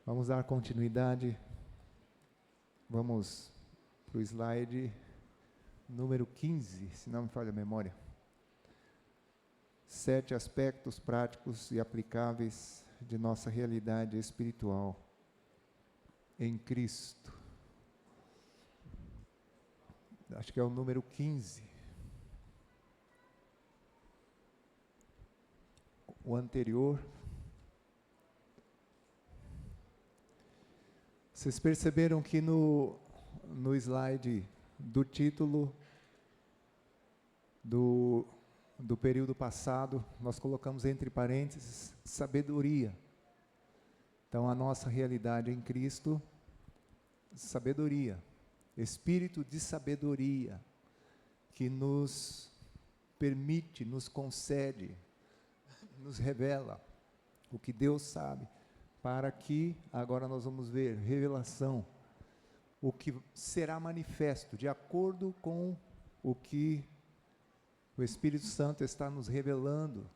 Vamos dar continuidade. Vamos para o slide número 15, se não me falha a memória. 7 aspectos práticos e aplicáveis de nossa realidade espiritual em Cristo. Acho que é o número 15. O anterior. Vocês perceberam que no slide do título do período passado, nós colocamos entre parênteses sabedoria. Então, a nossa realidade em Cristo, sabedoria, espírito de sabedoria, que nos permite, nos concede, nos revela o que Deus sabe, para que, agora nós vamos ver, revelação, o que será manifesto, de acordo com o que o Espírito Santo está nos revelando,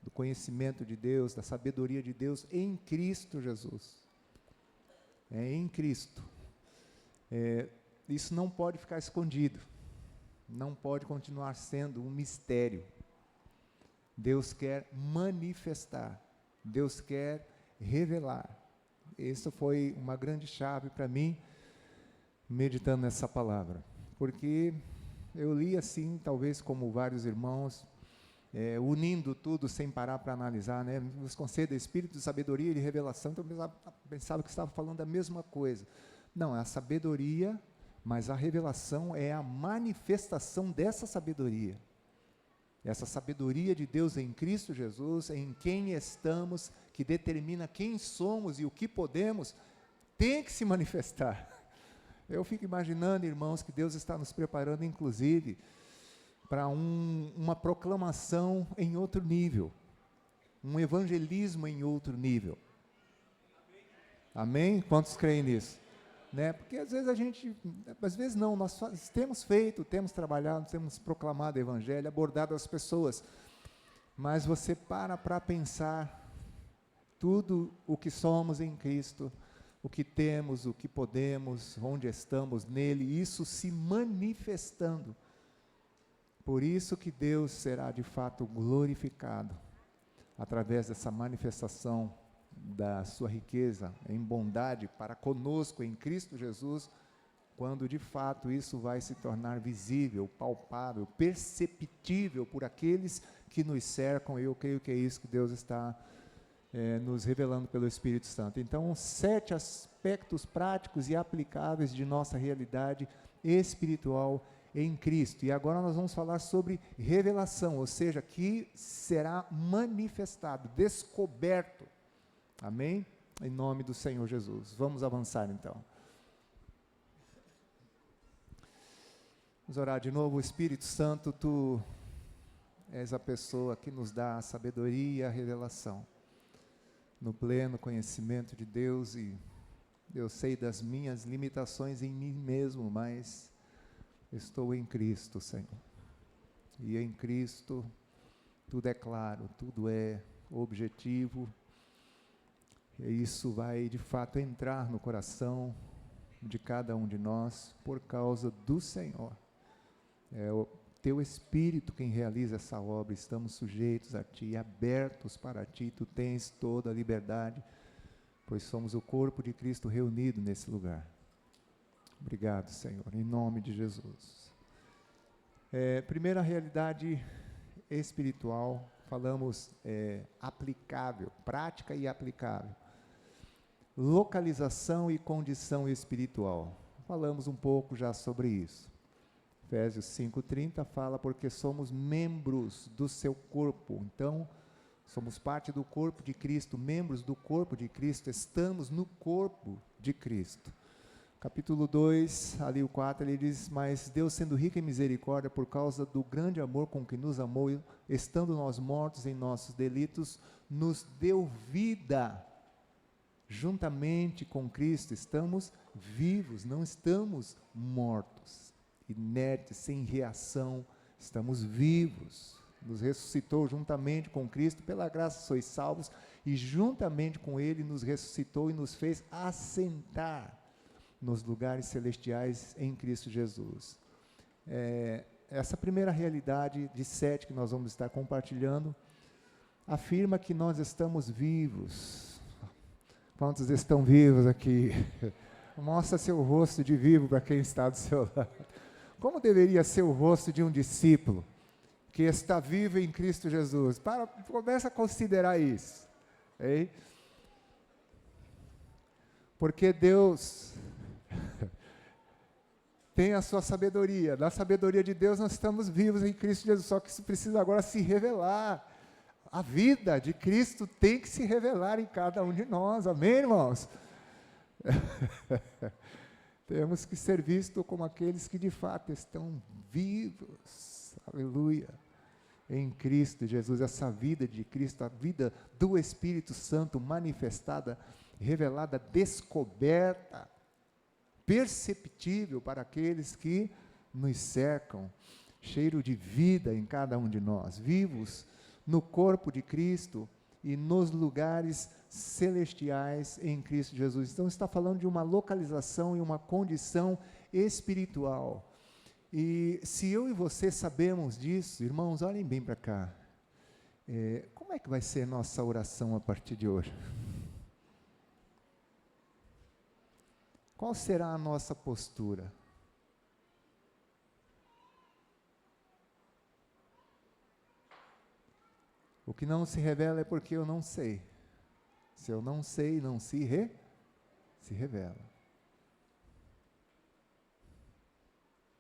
do conhecimento de Deus, da sabedoria de Deus em Cristo Jesus. É em Cristo. Isso não pode ficar escondido, não pode continuar sendo um mistério. Deus quer manifestar, Deus quer revelar. Essa foi uma grande chave para mim, meditando nessa palavra, porque eu li assim, talvez como vários irmãos, unindo tudo sem parar para analisar, né? Nos conceda espírito de sabedoria e de revelação. Então eu pensava que estava falando da mesma coisa. Não, é a sabedoria, mas a revelação é a manifestação dessa sabedoria. Essa sabedoria de Deus em Cristo Jesus, em quem estamos, que determina quem somos e o que podemos, tem que se manifestar. Eu fico imaginando, irmãos, que Deus está nos preparando, inclusive, para uma proclamação em outro nível, um evangelismo em outro nível. Amém? Quantos creem nisso? Né? Porque às vezes não, nós temos feito, temos trabalhado, temos proclamado o evangelho, abordado as pessoas, mas você para pensar tudo o que somos em Cristo, o que temos, o que podemos, onde estamos nele, isso se manifestando. Por isso que Deus será de fato glorificado, através dessa manifestação da sua riqueza em bondade para conosco em Cristo Jesus, quando de fato isso vai se tornar visível, palpável, perceptível por aqueles que nos cercam. Eu creio que é isso que Deus está nos revelando pelo Espírito Santo. Então, 7 aspectos práticos e aplicáveis de nossa realidade espiritual em Cristo. E agora nós vamos falar sobre revelação, ou seja, que será manifestado, descoberto. Amém? Em nome do Senhor Jesus. Vamos avançar então. Vamos orar de novo. Espírito Santo, Tu és a pessoa que nos dá a sabedoria e a revelação, no pleno conhecimento de Deus, e eu sei das minhas limitações em mim mesmo, mas estou em Cristo, Senhor. E em Cristo tudo é claro, tudo é objetivo. E isso vai de fato entrar no coração de cada um de nós por causa do Senhor. É o Teu Espírito quem realiza essa obra. Estamos sujeitos a Ti, abertos para Ti. Tu tens toda a liberdade, pois somos o corpo de Cristo reunido nesse lugar. Obrigado, Senhor, em nome de Jesus. Primeira realidade espiritual, falamos aplicável, prática e aplicável. Localização e condição espiritual. Falamos um pouco já sobre isso. Efésios 5:30 fala: porque somos membros do seu corpo. Então, somos parte do corpo de Cristo, membros do corpo de Cristo, estamos no corpo de Cristo. Capítulo 2, ali o 4, ele diz: mas Deus, sendo rico em misericórdia, por causa do grande amor com que nos amou, estando nós mortos em nossos delitos, nos deu vida. Juntamente com Cristo estamos vivos, não estamos mortos, inertes, sem reação, estamos vivos, nos ressuscitou juntamente com Cristo, pela graça sois salvos, e juntamente com Ele nos ressuscitou e nos fez assentar nos lugares celestiais em Cristo Jesus. Essa primeira realidade de 7 que nós vamos estar compartilhando, afirma que nós estamos vivos. Quantos estão vivos aqui? Mostra seu rosto de vivo para quem está do seu lado. Como deveria ser o rosto de um discípulo que está vivo em Cristo Jesus? Começa a considerar isso. Hein? Porque Deus tem a sua sabedoria. Na sabedoria de Deus nós estamos vivos em Cristo Jesus, só que isso precisa agora se revelar. A vida de Cristo tem que se revelar em cada um de nós. Amém, irmãos? Temos que ser vistos como aqueles que de fato estão vivos. Aleluia. Em Cristo Jesus, essa vida de Cristo, a vida do Espírito Santo manifestada, revelada, descoberta, perceptível para aqueles que nos cercam, cheiro de vida em cada um de nós, vivos no corpo de Cristo e nos lugares celestiais em Cristo Jesus. Então está falando de uma localização e uma condição espiritual. E se eu e você sabemos disso, irmãos, olhem bem para cá. Como é que vai ser nossa oração a partir de hoje? Qual será a nossa postura? O que não se revela é porque eu não sei. Se eu não sei, não se revela.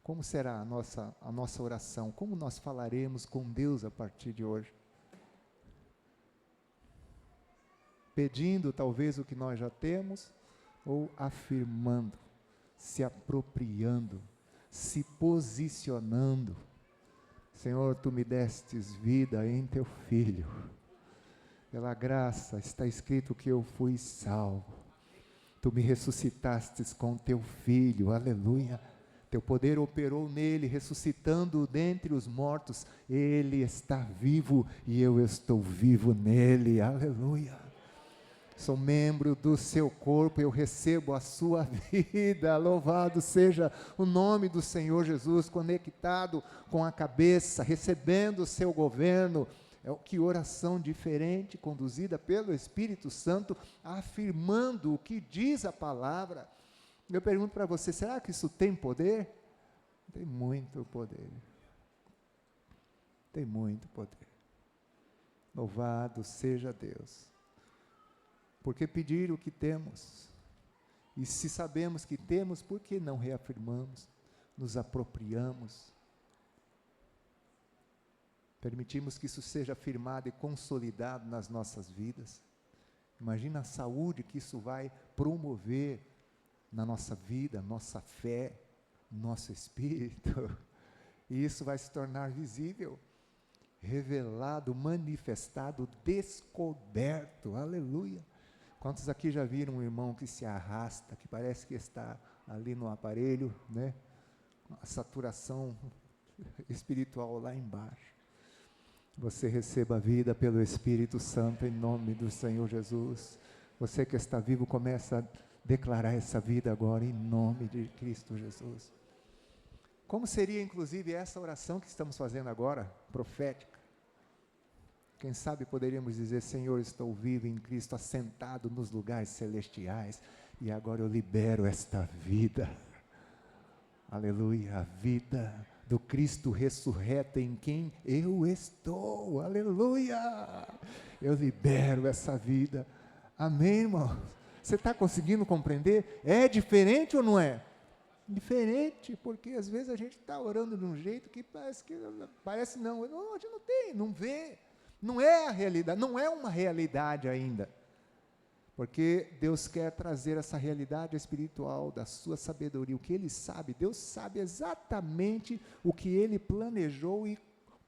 Como será a nossa oração? Como nós falaremos com Deus a partir de hoje? Pedindo talvez o que nós já temos, ou afirmando, se apropriando, se posicionando. Senhor, Tu me destes vida em Teu Filho. Pela graça está escrito que eu fui salvo. Tu me ressuscitastes com Teu Filho. Aleluia. Teu poder operou nele, ressuscitando dentre os mortos. Ele está vivo e eu estou vivo nele. Aleluia. Sou membro do seu corpo, eu recebo a sua vida. Louvado seja o nome do Senhor Jesus, conectado com a cabeça, recebendo o seu governo. Que oração diferente, conduzida pelo Espírito Santo, afirmando o que diz a palavra. Eu pergunto para você, será que isso tem poder? Tem muito poder. Tem muito poder. Louvado seja Deus. Porque pedir o que temos? E se sabemos que temos, por que não reafirmamos, nos apropriamos? Permitimos que isso seja afirmado e consolidado nas nossas vidas. Imagina a saúde que isso vai promover na nossa vida, nossa fé, nosso espírito. E isso vai se tornar visível, revelado, manifestado, descoberto. Aleluia. Quantos aqui já viram um irmão que se arrasta, que parece que está ali no aparelho, né? A saturação espiritual lá embaixo. Você receba a vida pelo Espírito Santo em nome do Senhor Jesus. Você que está vivo, começa a declarar essa vida agora em nome de Cristo Jesus. Como seria inclusive essa oração que estamos fazendo agora, profética? Quem sabe poderíamos dizer, Senhor, estou vivo em Cristo, assentado nos lugares celestiais, e agora eu libero esta vida. Aleluia, a vida do Cristo ressurreto em quem eu estou. Aleluia, eu libero essa vida. Amém, irmão? Você está conseguindo compreender? É diferente ou não é? Diferente, porque às vezes a gente está orando de um jeito que parece não, a gente não tem, não vê. Não é a realidade, não é uma realidade ainda, porque Deus quer trazer essa realidade espiritual da sua sabedoria, o que Ele sabe. Deus sabe exatamente o que Ele planejou e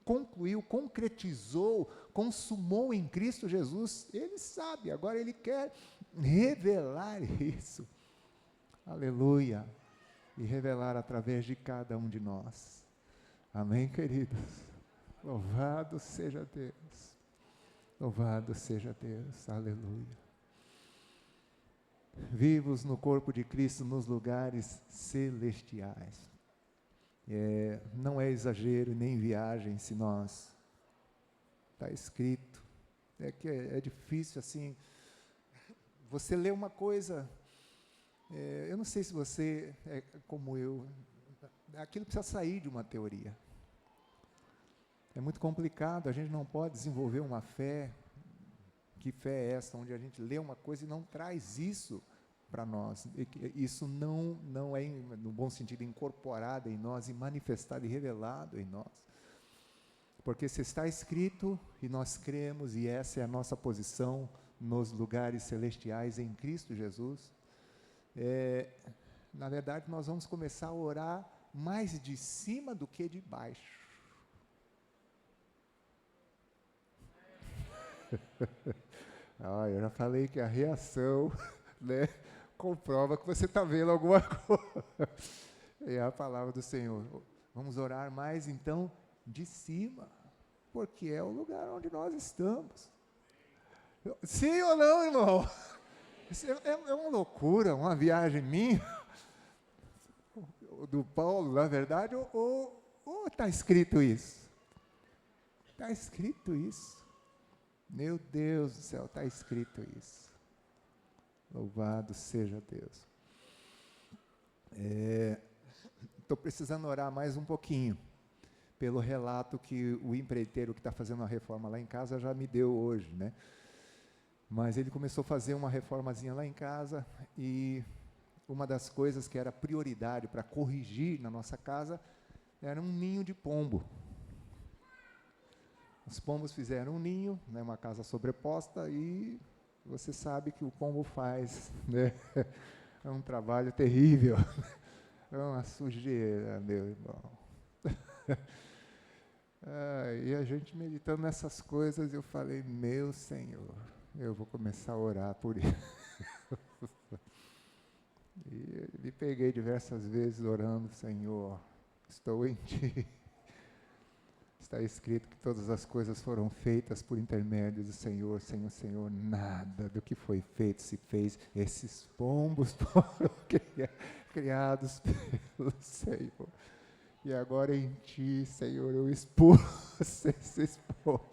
concluiu, concretizou, consumou em Cristo Jesus. Ele sabe, agora Ele quer revelar isso, aleluia, e revelar através de cada um de nós. Amém, queridos? Louvado seja Deus. Louvado seja Deus. Aleluia. Vivos no corpo de Cristo nos lugares celestiais. Não é exagero nem viagem se nós... Está escrito. Que é difícil assim... Você lê uma coisa... eu não sei se você é como eu... Aquilo precisa sair de uma teoria. É muito complicado, a gente não pode desenvolver uma fé. Que fé é essa, onde a gente lê uma coisa e não traz isso para nós? Isso não é, no bom sentido, incorporado em nós, e manifestado e revelado em nós. Porque se está escrito, e nós cremos, e essa é a nossa posição nos lugares celestiais em Cristo Jesus, na verdade nós vamos começar a orar mais de cima do que de baixo. Eu já falei que a reação, né, comprova que você está vendo alguma coisa. É a palavra do Senhor. Vamos orar mais então de cima, porque é o lugar onde nós estamos. Sim ou não, irmão? Isso é uma loucura, uma viagem minha, do Paulo, na verdade, ou está escrito isso? Está escrito isso. Meu Deus do céu, está escrito isso. Louvado seja Deus. Estou precisando orar mais um pouquinho, pelo relato que o empreiteiro que está fazendo a reforma lá em casa já me deu hoje, né? Mas ele começou a fazer uma reformazinha lá em casa, e uma das coisas que era prioridade para corrigir na nossa casa era um ninho de pombo. Os pombos fizeram um ninho, né, uma casa sobreposta, e você sabe que o pombo faz, né? É um trabalho terrível, é uma sujeira, meu irmão. E a gente meditando nessas coisas, eu falei, meu Senhor, eu vou começar a orar por isso. E me peguei diversas vezes orando, Senhor, estou em Ti. Está escrito que todas as coisas foram feitas por intermédio do Senhor, Senhor, nada do que foi feito se fez. Esses pombos foram criados pelo Senhor. E agora em Ti, Senhor, eu expulso esses pombos.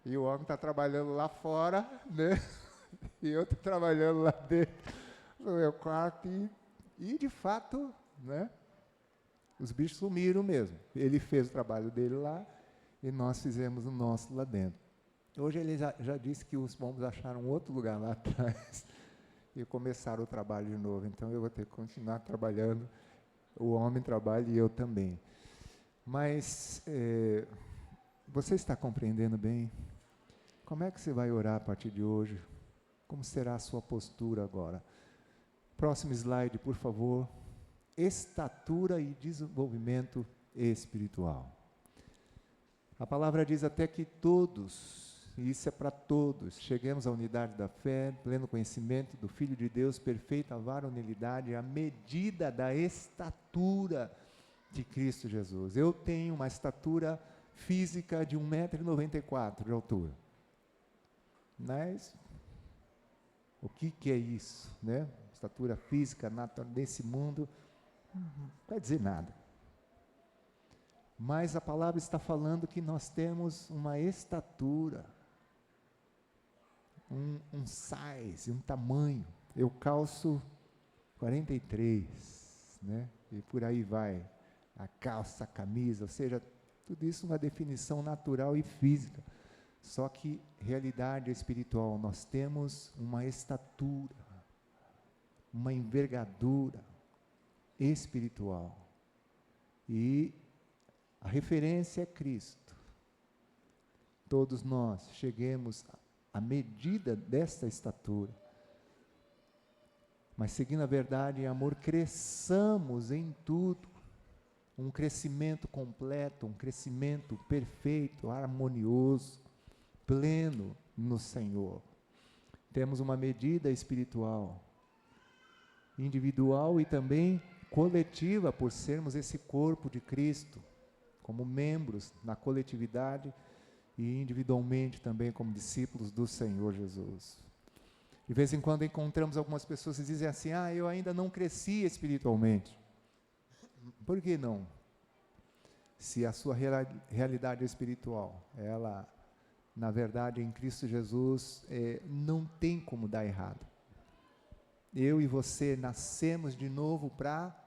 E o homem está trabalhando lá fora, né? E eu estou trabalhando lá dentro, no meu quarto, e de fato, né? Os bichos sumiram mesmo. Ele fez o trabalho dele lá e nós fizemos o nosso lá dentro. Hoje ele já disse que os pombos acharam outro lugar lá atrás e começaram o trabalho de novo. Então eu vou ter que continuar trabalhando. O homem trabalha e eu também. Mas você está compreendendo bem? Como é que você vai orar a partir de hoje? Como será a sua postura agora? Próximo slide, por favor. Estatura e desenvolvimento espiritual. A palavra diz até que todos, e isso é para todos, cheguemos à unidade da fé, pleno conhecimento do Filho de Deus, perfeita varonilidade, à medida da estatura de Cristo Jesus. Eu tenho uma estatura física de 1,94 m de altura. Mas, o que é isso, né? Estatura física nesse mundo, não quer dizer nada. Mas a palavra está falando que nós temos uma estatura, um size, um tamanho. Eu calço 43, né? E por aí vai. A calça, a camisa, ou seja, tudo isso uma definição natural e física. Só que realidade espiritual, nós temos uma estatura, uma envergadura espiritual. E a referência é Cristo. Todos nós cheguemos à medida desta estatura. Mas seguindo a verdade e amor, cresçamos em tudo. Um crescimento completo, um crescimento perfeito, harmonioso, pleno no Senhor. Temos uma medida espiritual, individual e também coletiva, por sermos esse corpo de Cristo, como membros na coletividade e individualmente também como discípulos do Senhor Jesus. De vez em quando encontramos algumas pessoas que dizem assim: eu ainda não cresci espiritualmente. Por que não? Se a sua realidade espiritual, ela, na verdade, em Cristo Jesus, não tem como dar errado. Eu e você nascemos de novo para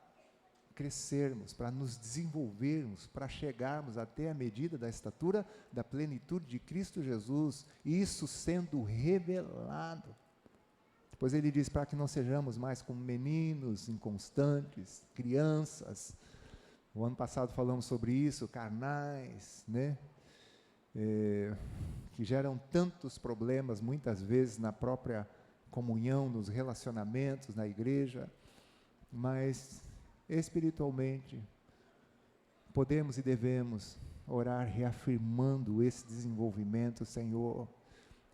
crescermos, para nos desenvolvermos, para chegarmos até a medida da estatura da plenitude de Cristo Jesus, isso sendo revelado. Depois ele diz para que não sejamos mais como meninos inconstantes, crianças. O ano passado falamos sobre isso, carnais, né? Que geram tantos problemas, muitas vezes, na própria comunhão, nos relacionamentos, na igreja, mas espiritualmente podemos e devemos orar reafirmando esse desenvolvimento. Senhor,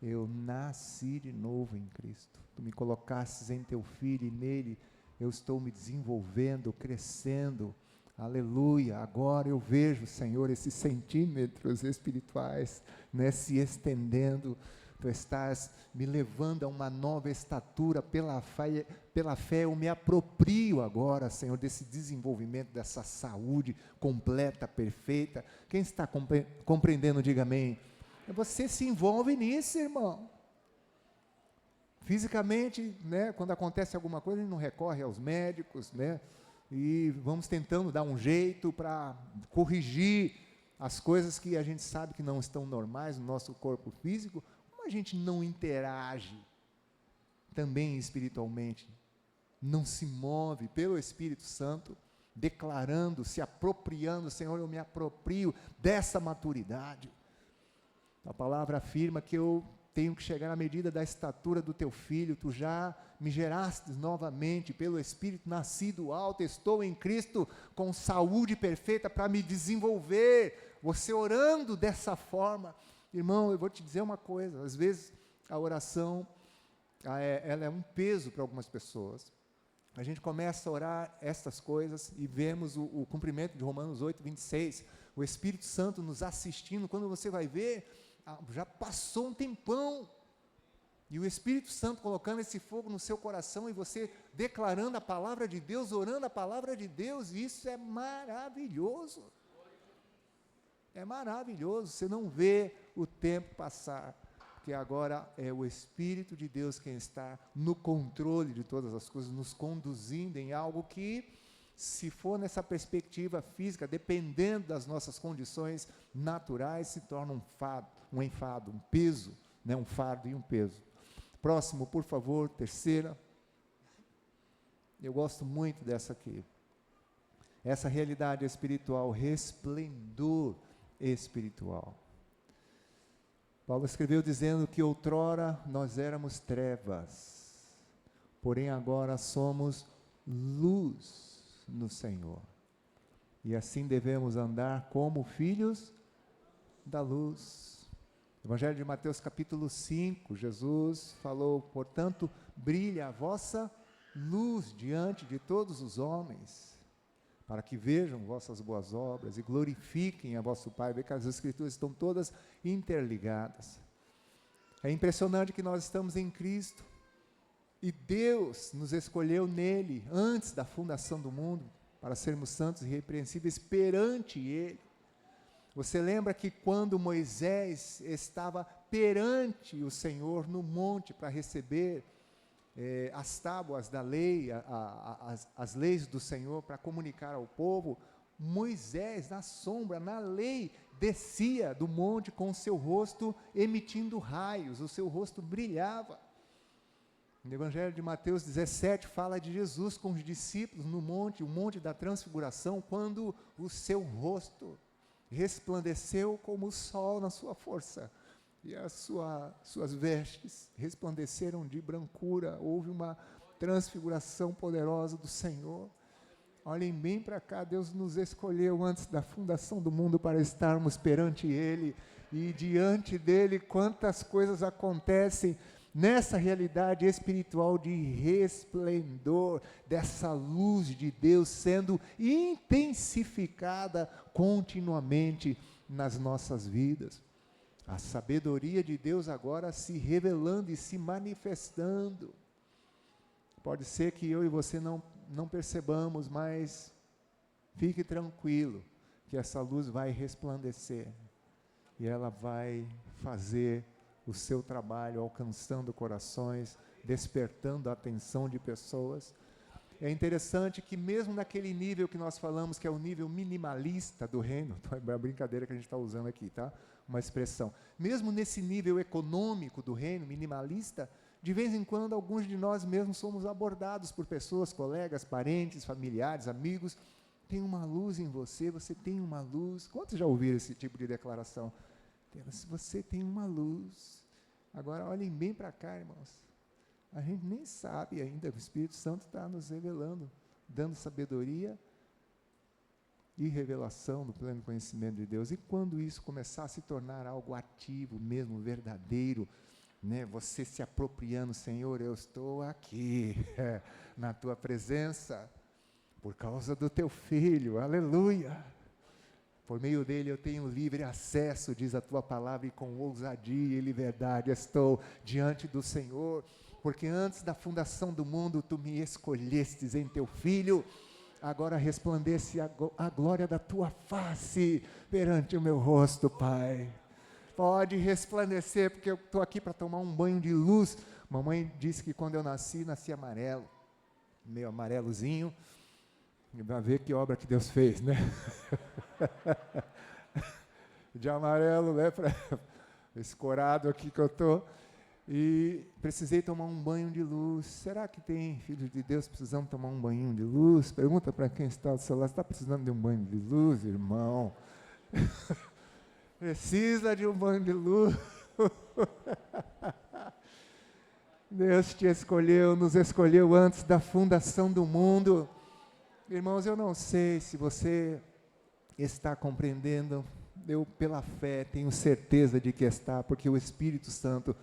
eu nasci de novo em Cristo, Tu me colocastes em Teu Filho e nele eu estou me desenvolvendo, crescendo, aleluia. Agora eu vejo, Senhor, esses centímetros espirituais, né, se estendendo. Tu estás me levando a uma nova estatura pela fé, eu me aproprio agora, Senhor, desse desenvolvimento, dessa saúde completa, perfeita. Quem está compreendendo, diga amém. Você se envolve nisso, irmão. Fisicamente, né, quando acontece alguma coisa, a gente não recorre aos médicos, né, e vamos tentando dar um jeito para corrigir as coisas que a gente sabe que não estão normais no nosso corpo físico. A gente não interage também espiritualmente, não se move pelo Espírito Santo, declarando, se apropriando: Senhor, eu me aproprio dessa maturidade. A palavra afirma que eu tenho que chegar à medida da estatura do Teu Filho. Tu já me gerastes novamente pelo Espírito, nasci do alto, estou em Cristo com saúde perfeita para me desenvolver. Você orando dessa forma, irmão, eu vou te dizer uma coisa: às vezes a oração, ela é um peso para algumas pessoas. A gente começa a orar estas coisas e vemos o cumprimento de Romanos 8, 26, o Espírito Santo nos assistindo. Quando você vai ver, já passou um tempão, e o Espírito Santo colocando esse fogo no seu coração, e você declarando a palavra de Deus, orando a palavra de Deus. Isso é maravilhoso. É maravilhoso, você não vê o tempo passar, porque agora é o Espírito de Deus quem está no controle de todas as coisas, nos conduzindo em algo que, se for nessa perspectiva física, dependendo das nossas condições naturais, se torna um enfado, um peso, né? Um fardo e um peso. Próximo, por favor, terceira. Eu gosto muito dessa aqui. Essa realidade espiritual, resplendor espiritual. Paulo escreveu dizendo que outrora nós éramos trevas, porém agora somos luz no Senhor, e assim devemos andar como filhos da luz. Evangelho de Mateus capítulo 5, Jesus falou: portanto, brilha a vossa luz diante de todos os homens, para que vejam vossas boas obras e glorifiquem a vosso Pai. Vê que as Escrituras estão todas interligadas. É impressionante que nós estamos em Cristo, e Deus nos escolheu nele, antes da fundação do mundo, para sermos santos e irrepreensíveis perante Ele. Você lembra que quando Moisés estava perante o Senhor no monte para receber as tábuas da lei, as leis do Senhor para comunicar ao povo, Moisés, na sombra, na lei, descia do monte com o seu rosto emitindo raios, o seu rosto brilhava. No Evangelho de Mateus 17 fala de Jesus com os discípulos no monte, o monte da transfiguração, quando o seu rosto resplandeceu como o sol na sua força, e as suas vestes resplandeceram de brancura. Houve uma transfiguração poderosa do Senhor. Olhem bem para cá, Deus nos escolheu antes da fundação do mundo para estarmos perante Ele, e diante dEle quantas coisas acontecem. nessa realidade espiritual de resplendor, dessa luz de Deus sendo intensificada continuamente nas nossas vidas. A sabedoria de Deus agora se revelando e se manifestando. Pode ser que eu e você não percebamos, mas fique tranquilo, que essa luz vai resplandecer, e ela vai fazer o seu trabalho, alcançando corações, despertando a atenção de pessoas. É interessante que mesmo naquele nível que nós falamos, que é o nível minimalista do reino, é a brincadeira que a gente está usando aqui, tá? Uma expressão. Mesmo nesse nível econômico do reino, minimalista, de vez em quando alguns de nós mesmos somos abordados por pessoas, colegas, parentes, familiares, amigos. Tem uma luz em você, você tem uma luz. Quantos já ouviram esse tipo de declaração? Você tem uma luz. Agora olhem bem para cá, irmãos. A gente nem sabe ainda, o Espírito Santo está nos revelando, dando sabedoria e revelação do pleno conhecimento de Deus. E quando isso começar a se tornar algo ativo mesmo, verdadeiro, né? Você se apropriando, Senhor, eu estou aqui, na tua presença, por causa do teu Filho, aleluia. Por meio dele eu tenho livre acesso, diz a tua palavra, e com ousadia e liberdade estou diante do Senhor, porque antes da fundação do mundo tu me escolhestes em teu Filho. Agora resplandece a glória da tua face perante o meu rosto, Pai. Pode resplandecer, porque eu estou aqui para tomar um banho de luz. Mamãe disse que quando eu nasci amarelo, meio amarelozinho. Vai ver que obra que Deus fez, né? De amarelo, né? Escorado aqui que eu estou. E precisei tomar um banho de luz. Será que tem filhos de Deus precisando tomar um banho de luz? Pergunta para quem está do seu lado, está precisando de um banho de luz, irmão? Precisa de um banho de luz. Deus te escolheu, nos escolheu antes da fundação do mundo. Irmãos, eu não sei se você está compreendendo, eu pela fé tenho certeza de que está, porque o Espírito Santo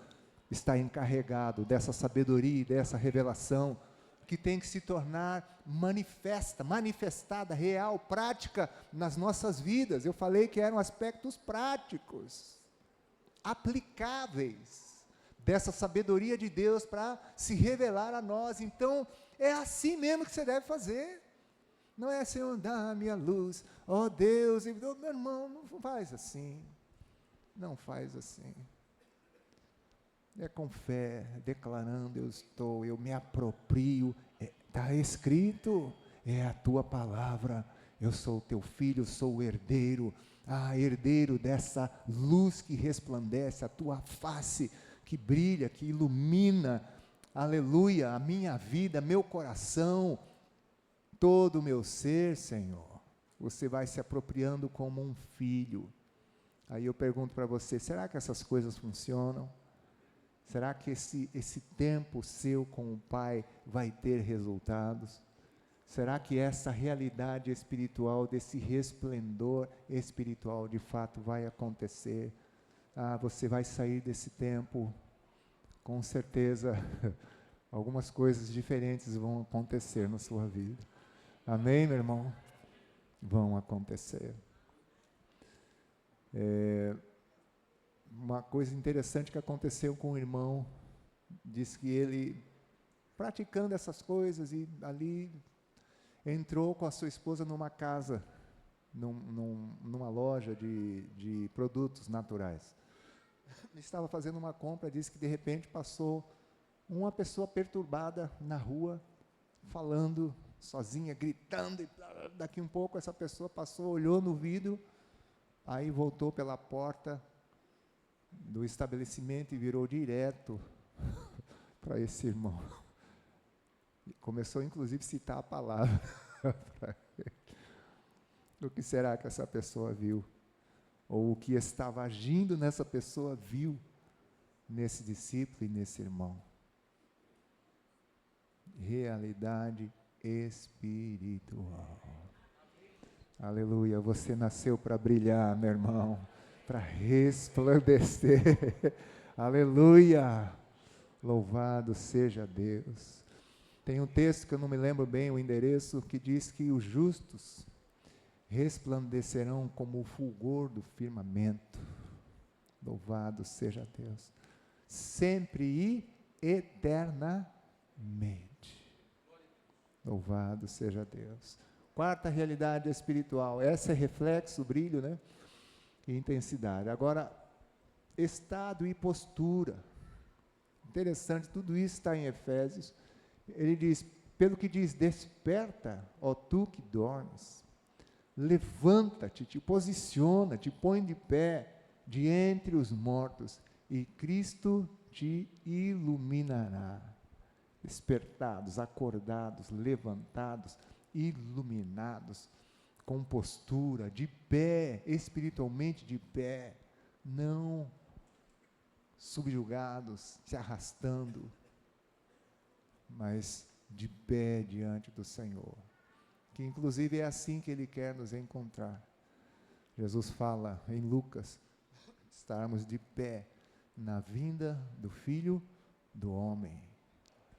está encarregado dessa sabedoria e dessa revelação, que tem que se tornar manifestada, real, prática nas nossas vidas. Eu falei que eram aspectos práticos, aplicáveis, dessa sabedoria de Deus para se revelar a nós. Então, é assim mesmo que você deve fazer. Não é, Senhor, dá a minha luz, ó Deus, meu irmão, não faz assim, não faz assim. É com fé, declarando, eu me aproprio, está escrito, é a tua palavra, eu sou o teu filho, sou o herdeiro, herdeiro dessa luz que resplandece, a tua face que brilha, que ilumina, aleluia, a minha vida, meu coração, todo o meu ser, Senhor. Você vai se apropriando como um filho. Aí eu pergunto para você, será que essas coisas funcionam? Será que esse tempo seu com o Pai vai ter resultados? Será que essa realidade espiritual, desse resplendor espiritual, de fato vai acontecer? Você vai sair desse tempo, com certeza, algumas coisas diferentes vão acontecer na sua vida. Amém, meu irmão? Vão acontecer. Uma coisa interessante que aconteceu com o irmão, diz que ele, praticando essas coisas, e ali entrou com a sua esposa numa casa, numa loja de produtos naturais. Ele estava fazendo uma compra, disse que de repente passou uma pessoa perturbada na rua, falando sozinha, gritando, e daqui um pouco essa pessoa passou, olhou no vidro, aí voltou pela porta do estabelecimento e virou direto para esse irmão. E começou inclusive a citar a palavra. O que será que essa pessoa viu? Ou o que estava agindo nessa pessoa viu nesse discípulo e nesse irmão? Realidade espiritual. Aleluia, você nasceu para brilhar, meu irmão, para resplandecer. Aleluia. Louvado seja Deus. Tem um texto que eu não me lembro bem o endereço, que diz que os justos resplandecerão como o fulgor do firmamento. Louvado seja Deus. Sempre e eternamente. Louvado seja Deus. Quarta realidade espiritual. Essa é reflexo, brilho, né? E intensidade. Agora, estado e postura. Interessante, tudo isso está em Efésios. Ele diz, pelo que diz, desperta, ó tu que dormes. Levanta-te, te posiciona, te põe de pé de entre os mortos, e Cristo te iluminará. Despertados, acordados, levantados, iluminados, com postura, de pé, espiritualmente de pé, não subjugados, se arrastando, mas de pé diante do Senhor, que inclusive é assim que Ele quer nos encontrar. Jesus fala em Lucas, estarmos de pé na vinda do Filho do Homem,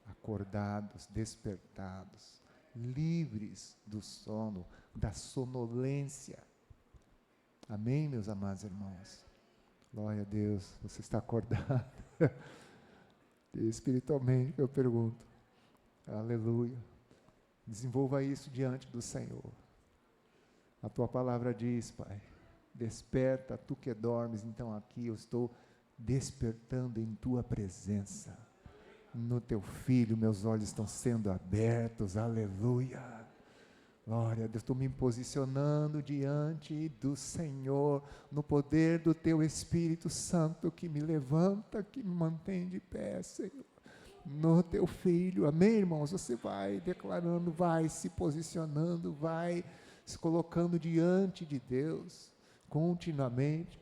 acordados, despertados, livres do sono, da sonolência. Amém, meus amados irmãos? Glória a Deus, você está acordado? Espiritualmente, eu pergunto. Aleluia. Desenvolva isso diante do Senhor. A tua palavra diz, Pai, desperta, tu que dormes, então aqui eu estou despertando em tua presença. No teu Filho, meus olhos estão sendo abertos, aleluia. Glória a Deus, estou me posicionando diante do Senhor, no poder do teu Espírito Santo, que me levanta, que me mantém de pé, Senhor. No teu Filho, amém, irmãos? Você vai declarando, vai se posicionando, vai se colocando diante de Deus, continuamente.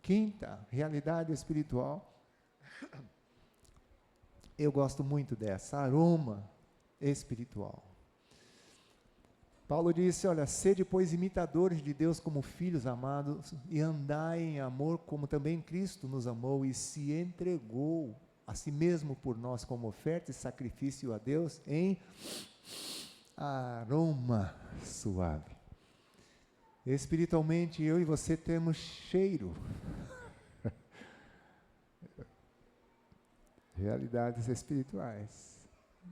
Quinta, realidade espiritual. Eu gosto muito dessa, aroma espiritual. Paulo disse, olha, sede, pois, imitadores de Deus como filhos amados, e andai em amor, como também Cristo nos amou e se entregou a si mesmo por nós como oferta e sacrifício a Deus em aroma suave. Espiritualmente, eu e você temos cheiro. Realidades espirituais.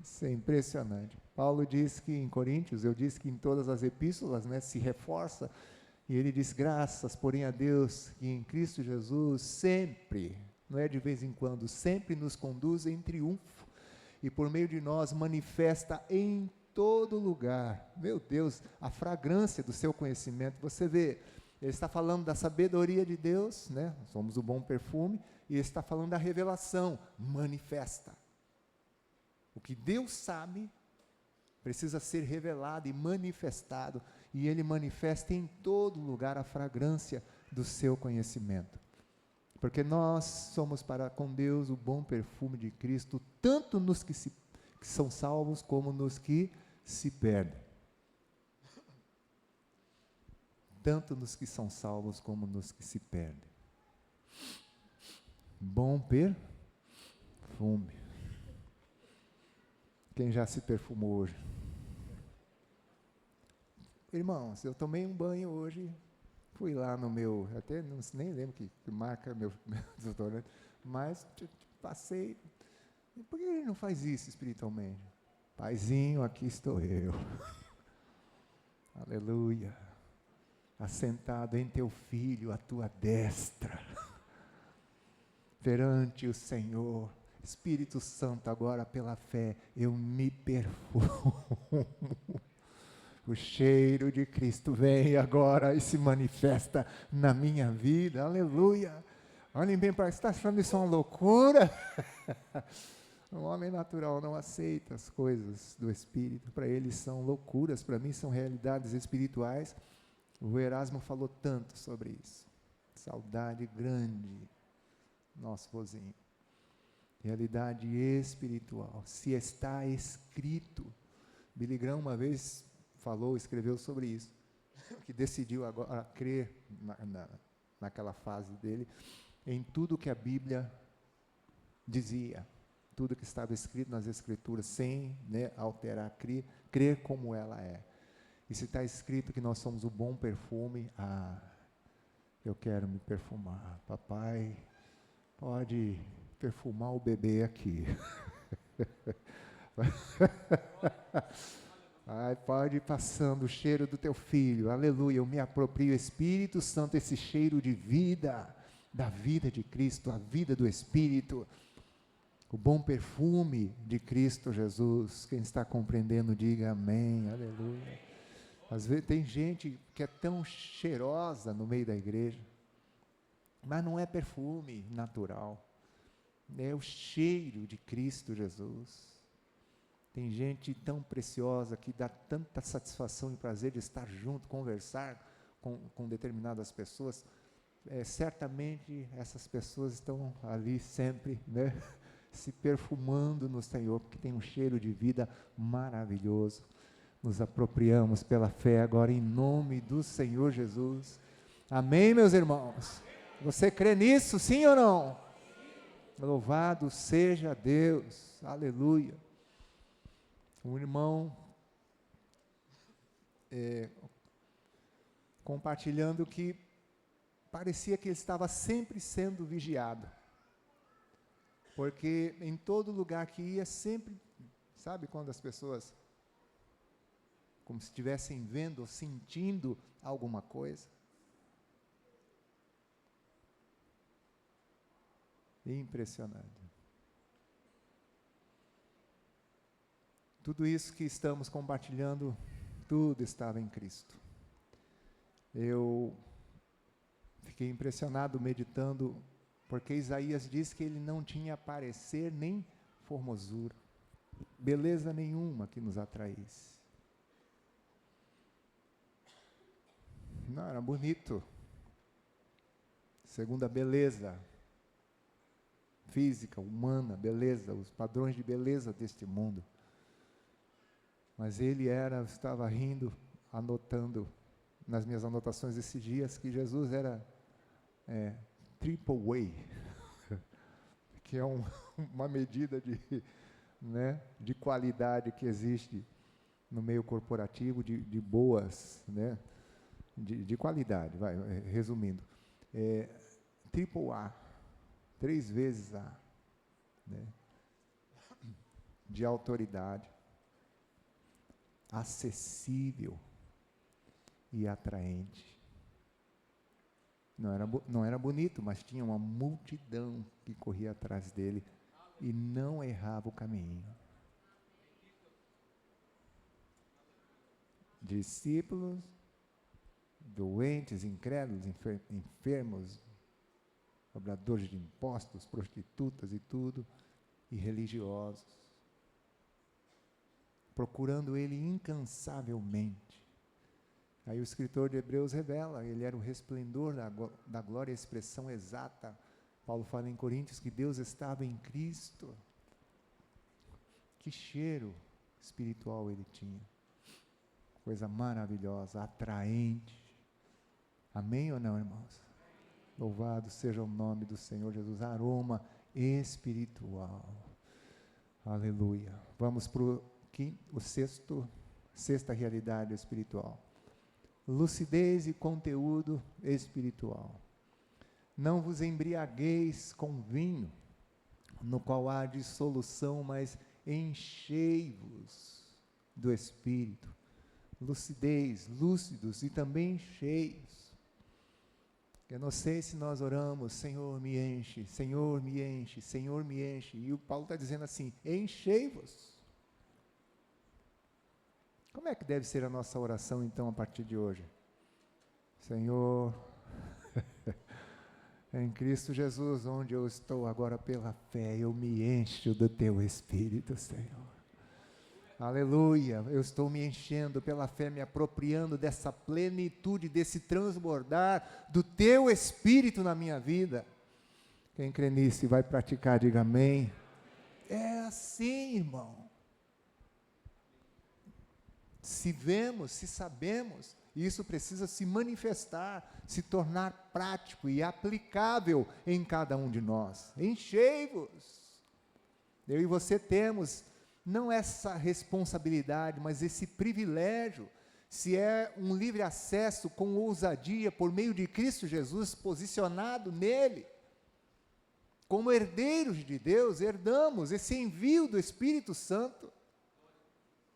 Isso é impressionante. Paulo diz que em Coríntios, eu disse que em todas as epístolas, né, se reforça, e ele diz, graças, porém, a Deus, que em Cristo Jesus sempre, não é de vez em quando, sempre nos conduz em triunfo, e por meio de nós manifesta em todo lugar, meu Deus, a fragrância do seu conhecimento. Você vê, ele está falando da sabedoria de Deus, né? Somos o bom perfume, e ele está falando da revelação, manifesta. O que Deus sabe precisa ser revelado e manifestado, e Ele manifesta em todo lugar a fragrância do seu conhecimento. Porque nós somos para com Deus o bom perfume de Cristo, tanto nos que são salvos, como nos que se perdem. Tanto nos que são salvos, como nos que se perdem. Bom perfume. Quem já se perfumou hoje? Irmãos, eu tomei um banho hoje, fui lá no meu, até não, nem lembro que marca meu desodorante, mas passei. Por que ele não faz isso espiritualmente? Paizinho, aqui estou eu. Aleluia. Assentado em teu Filho, à tua destra, perante o Senhor. Espírito Santo, agora pela fé, eu me perfumo. O cheiro de Cristo vem agora e se manifesta na minha vida. Aleluia. Olhem bem para, você está achando isso uma loucura? O homem natural não aceita as coisas do Espírito. Para ele são loucuras, para mim são realidades espirituais. O Erasmo falou tanto sobre isso. Saudade grande, nosso vozinho. Realidade espiritual. Se está escrito. Billy Graham uma vez falou, escreveu sobre isso, que decidiu agora crer naquela fase dele, em tudo que a Bíblia dizia, tudo que estava escrito nas Escrituras, sem, né, alterar, crer como ela é. E se está escrito que nós somos o bom perfume, eu quero me perfumar. Papai, pode perfumar o bebê aqui. Ai, pode ir passando o cheiro do teu filho, aleluia, eu me aproprio, Espírito Santo, esse cheiro de vida, da vida de Cristo, a vida do Espírito, o bom perfume de Cristo Jesus. Quem está compreendendo, diga amém, aleluia. Às vezes tem gente que é tão cheirosa no meio da igreja, mas não é perfume natural, é o cheiro de Cristo Jesus. Tem gente tão preciosa que dá tanta satisfação e prazer de estar junto, conversar com determinadas pessoas. Certamente essas pessoas estão ali sempre, né, se perfumando no Senhor, porque tem um cheiro de vida maravilhoso. Nos apropriamos pela fé agora em nome do Senhor Jesus. Amém, meus irmãos? Você crê nisso, sim ou não? Louvado seja Deus, aleluia. Um irmão compartilhando que parecia que ele estava sempre sendo vigiado, porque em todo lugar que ia, sempre, sabe quando as pessoas, como se estivessem vendo ou sentindo alguma coisa? Impressionante. Tudo isso que estamos compartilhando, tudo estava em Cristo. Eu fiquei impressionado meditando, porque Isaías diz que ele não tinha parecer nem formosura, beleza nenhuma que nos atraísse. Não, era bonito, segundo a beleza física, humana, beleza, os padrões de beleza deste mundo. Mas ele estava rindo, anotando nas minhas anotações esses dias, que Jesus era triple way, que é uma medida de qualidade que existe no meio corporativo, de boas, né, de qualidade, resumindo, triple A, 3 vezes A, né, de autoridade, acessível e atraente. Não era bonito, mas tinha uma multidão que corria atrás dele e não errava o caminho. Discípulos, doentes, incrédulos, enfermos, cobradores de impostos, prostitutas e tudo, e religiosos, procurando ele incansavelmente. Aí o escritor de Hebreus revela, ele era o resplendor da glória, a expressão exata. Paulo fala em Coríntios que Deus estava em Cristo. Que cheiro espiritual ele tinha. Coisa maravilhosa, atraente. Amém ou não, irmãos? Louvado seja o nome do Senhor Jesus. Aroma espiritual. Aleluia. Vamos para sexta realidade espiritual. Lucidez e conteúdo espiritual. Não vos embriagueis com vinho, no qual há dissolução, mas enchei-vos do Espírito. Lucidez, lúcidos e também cheios. Eu não sei se nós oramos, Senhor me enche, Senhor me enche, Senhor me enche. E o Paulo está dizendo assim, enchei-vos. Como é que deve ser a nossa oração, então, a partir de hoje? Senhor, em Cristo Jesus, onde eu estou agora pela fé, eu me encho do Teu Espírito, Senhor. Aleluia, eu estou me enchendo pela fé, me apropriando dessa plenitude, desse transbordar do Teu Espírito na minha vida. Quem crê nisso e vai praticar, diga amém. É assim, irmão. Se vemos, se sabemos, isso precisa se manifestar, se tornar prático e aplicável em cada um de nós. Enchei-vos. Eu e você temos não essa responsabilidade, mas esse privilégio, se é um livre acesso com ousadia por meio de Cristo Jesus, posicionado nele. Como herdeiros de Deus, herdamos esse envio do Espírito Santo.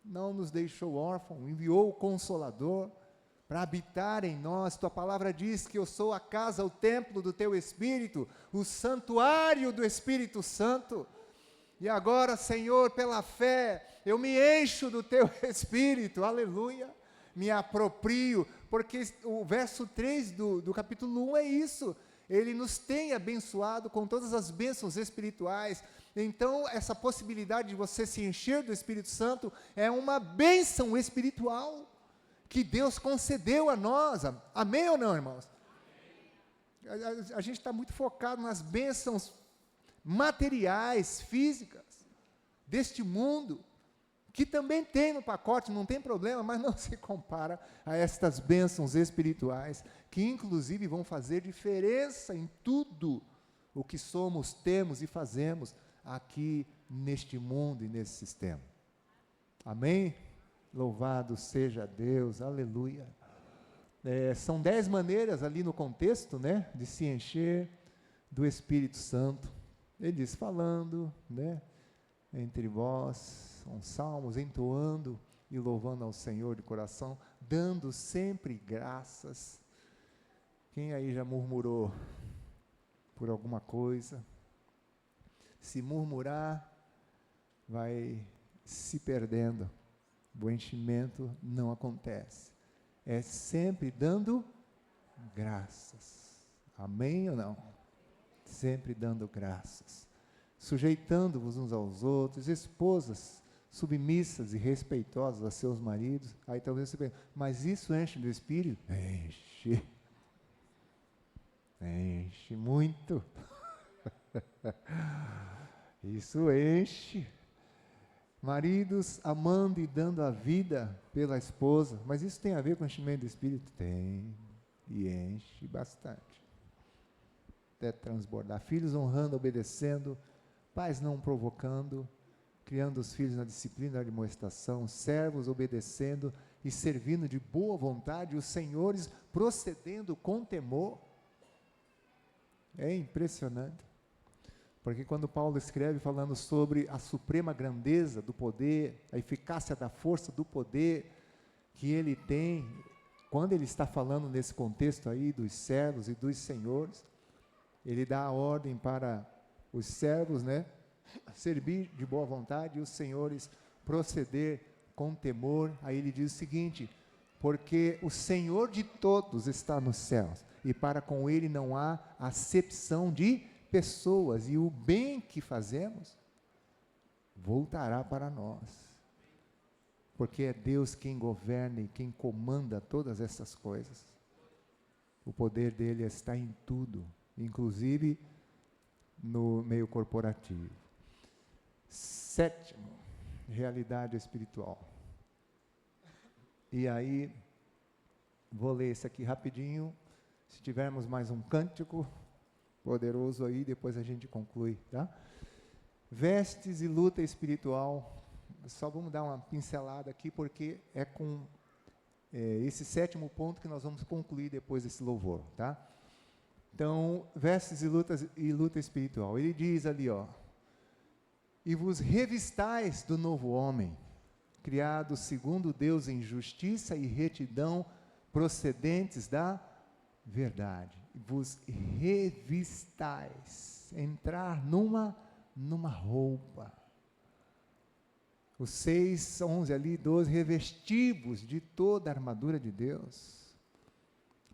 Não nos deixou órfãos, enviou o Consolador para habitar em nós. Tua palavra diz que eu sou a casa, o templo do teu Espírito, o santuário do Espírito Santo. E agora, Senhor, pela fé, eu me encho do teu Espírito, aleluia, me aproprio, porque o verso 3 do capítulo 1 é isso, ele nos tem abençoado com todas as bênçãos espirituais. Então, essa possibilidade de você se encher do Espírito Santo é uma bênção espiritual que Deus concedeu a nós. Amém ou não, irmãos? A gente está muito focado nas bênçãos materiais, físicas, deste mundo, que também tem no pacote, não tem problema, mas não se compara a estas bênçãos espirituais, que inclusive vão fazer diferença em tudo o que somos, temos e fazemos aqui neste mundo e nesse sistema. Amém? Louvado seja Deus, aleluia. São 10 maneiras ali no contexto, né, de se encher do Espírito Santo. Ele diz, falando, né, entre vós, com salmos, entoando e louvando ao Senhor de coração, dando sempre graças. Quem aí já murmurou por alguma coisa? Se murmurar, vai se perdendo, o enchimento não acontece. É sempre dando graças. Amém ou não? Sempre dando graças, sujeitando-vos uns aos outros, esposas submissas e respeitosas a seus maridos. Aí talvez você pense, mas isso enche do Espírito? Enche muito. Isso enche. Maridos amando e dando a vida pela esposa, mas isso tem a ver com o enchimento do Espírito? Tem, e enche bastante. Até transbordar. Filhos honrando, obedecendo, pais não provocando, criando os filhos na disciplina e na admoestação, servos obedecendo e servindo de boa vontade, os senhores procedendo com temor. É impressionante, porque quando Paulo escreve falando sobre a suprema grandeza do poder, a eficácia da força do poder que ele tem, quando ele está falando nesse contexto aí dos servos e dos senhores, ele dá a ordem para os servos, né, servir de boa vontade e os senhores proceder com temor. Aí ele diz o seguinte, porque o Senhor de todos está nos céus, e para com ele não há acepção de pessoas, e o bem que fazemos voltará para nós, porque é Deus quem governa e quem comanda todas essas coisas. O poder dele está em tudo, inclusive no meio corporativo. 7º, realidade espiritual. E aí, vou ler esse aqui rapidinho, se tivermos mais um cântico poderoso aí, depois a gente conclui, tá? Vestes e luta espiritual, só vamos dar uma pincelada aqui, porque é com esse 7º ponto que nós vamos concluir depois desse louvor, tá? Então, vestes e luta espiritual. Ele diz ali, ó, e vos revistais do novo homem, criado segundo Deus em justiça e retidão, procedentes da verdade. Vos revistais, entrar numa roupa. Os 6, 11 ali, 12, revestivos de toda a armadura de Deus,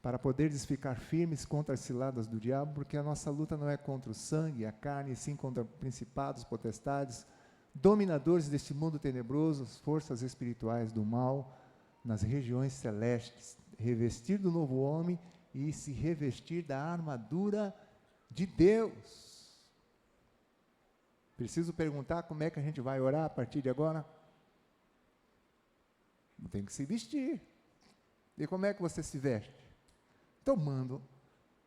para poderes ficar firmes contra as ciladas do diabo, porque a nossa luta não é contra o sangue, a carne, e sim contra principados, potestades, dominadores deste mundo tenebroso, forças espirituais do mal, nas regiões celestes. Revestir do novo homem e se revestir da armadura de Deus. Preciso perguntar como é que a gente vai orar a partir de agora? Tem que se vestir. E como é que você se veste? Tomando,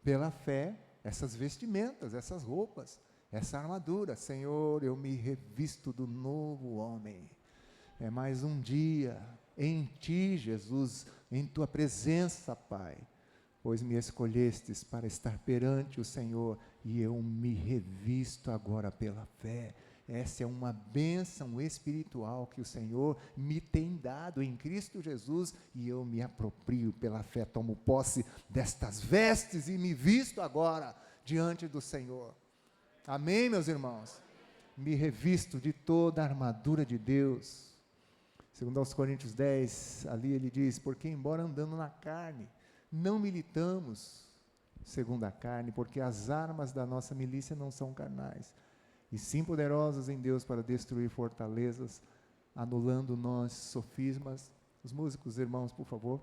pela fé, essas vestimentas, essas roupas, essa armadura. Senhor, eu me revisto do novo homem. É mais um dia em Ti, Jesus, em Tua presença, Pai, pois me escolhestes para estar perante o Senhor, e eu me revisto agora pela fé. Essa é uma bênção espiritual que o Senhor me tem dado em Cristo Jesus, e eu me aproprio pela fé, tomo posse destas vestes e me visto agora diante do Senhor. Amém, meus irmãos? Me revisto de toda a armadura de Deus. Segundo aos Coríntios 10, ali ele diz, porque embora andando na carne, não militamos segundo a carne, porque as armas da nossa milícia não são carnais, e sim poderosas em Deus para destruir fortalezas, anulando nós sofismas. Os músicos, irmãos, por favor.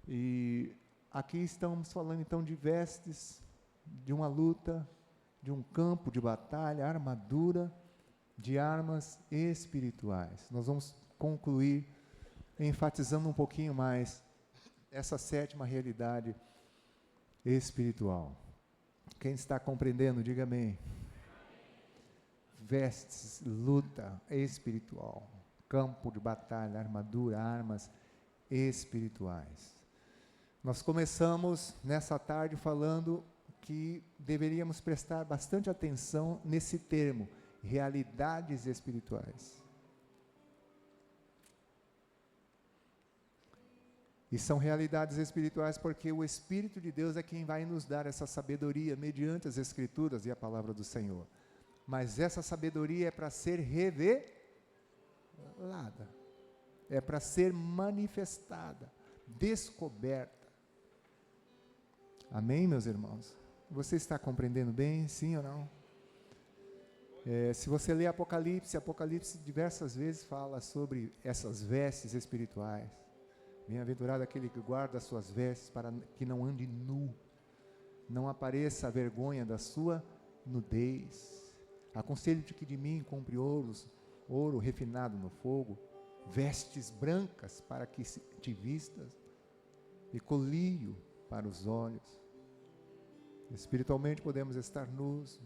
E aqui estamos falando então de vestes, de uma luta, de um campo de batalha, armadura, de armas espirituais. Nós vamos concluir enfatizando um pouquinho mais essa sétima realidade espiritual. Quem está compreendendo, diga amém. Vestes, luta espiritual, campo de batalha, armadura, armas espirituais. Nós começamos nessa tarde falando que deveríamos prestar bastante atenção nesse termo, realidades espirituais. E são realidades espirituais porque o Espírito de Deus é quem vai nos dar essa sabedoria mediante as Escrituras e a palavra do Senhor. Mas essa sabedoria é para ser revelada, é para ser manifestada, descoberta. Amém, meus irmãos? Você está compreendendo bem, sim ou não? Se você ler Apocalipse diversas vezes fala sobre essas vestes espirituais. Bem-aventurado aquele que guarda as suas vestes para que não ande nu, não apareça a vergonha da sua nudez. Aconselho-te que de mim compre ouro refinado no fogo, vestes brancas para que te vistas, e colírio para os olhos. Espiritualmente podemos estar nus,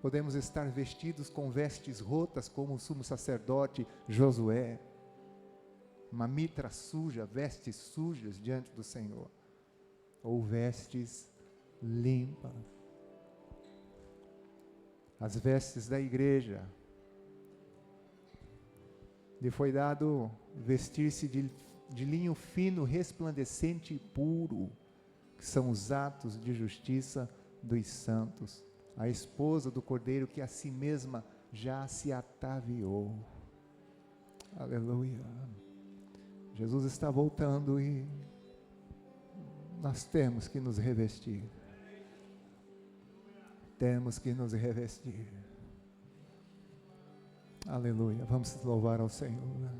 podemos estar vestidos com vestes rotas, como o sumo sacerdote Josué, uma mitra suja, vestes sujas diante do Senhor, ou vestes limpas. As vestes da igreja, lhe foi dado vestir-se de linho fino, resplandecente e puro, que são os atos de justiça dos santos, a esposa do Cordeiro que a si mesma já se ataviou. Aleluia. Jesus está voltando e nós temos que nos revestir. Temos que nos revestir. Aleluia. Vamos louvar ao Senhor.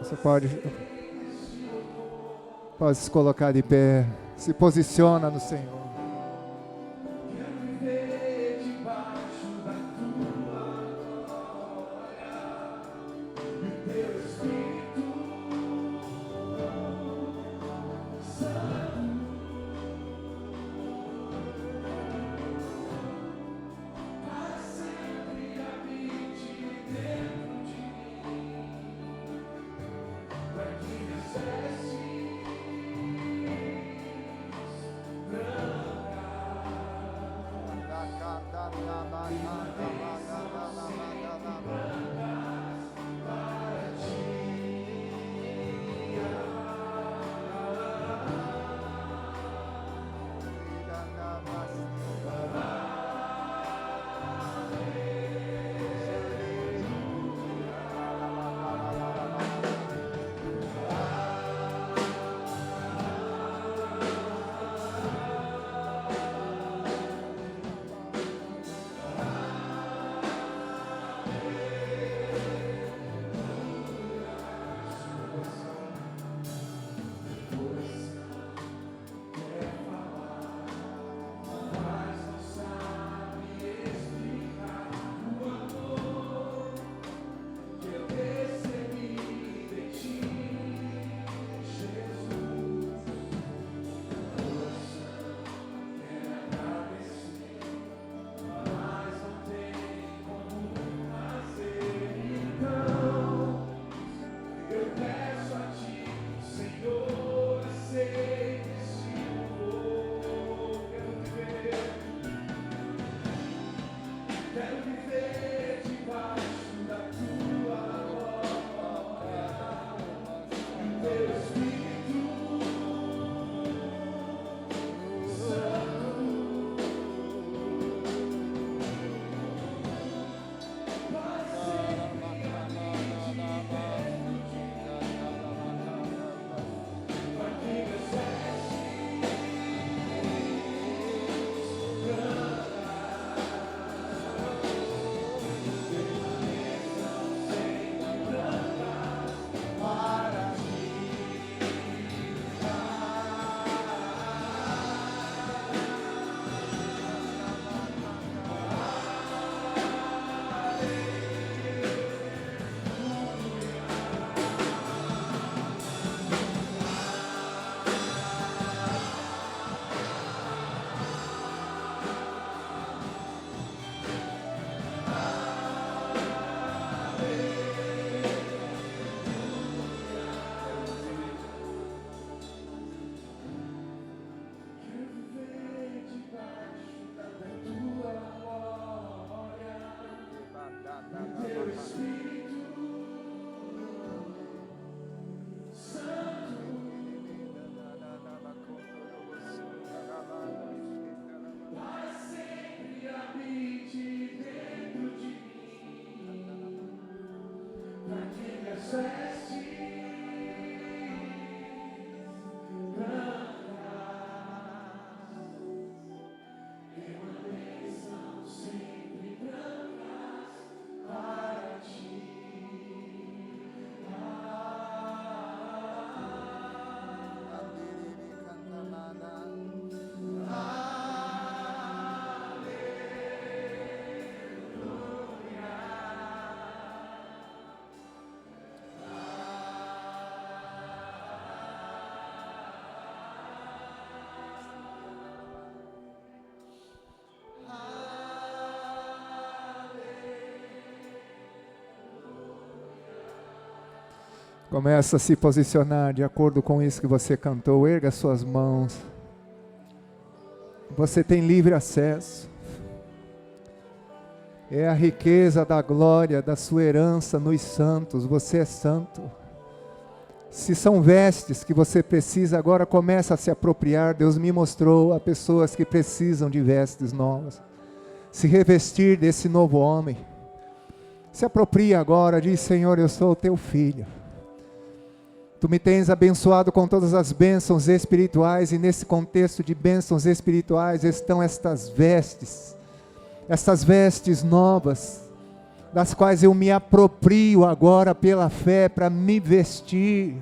Você pode se colocar de pé, se posiciona no Senhor. Começa a se posicionar de acordo com isso que você cantou. Erga suas mãos. Você tem livre acesso. É a riqueza da glória, da sua herança nos santos. Você é santo. Se são vestes que você precisa, agora começa a se apropriar. Deus me mostrou a pessoas que precisam de vestes novas. Se revestir desse novo homem. Se apropria agora, diz: Senhor, eu sou o teu filho. Tu me tens abençoado com todas as bênçãos espirituais, e nesse contexto de bênçãos espirituais estão estas vestes novas, das quais eu me aproprio agora pela fé para me vestir,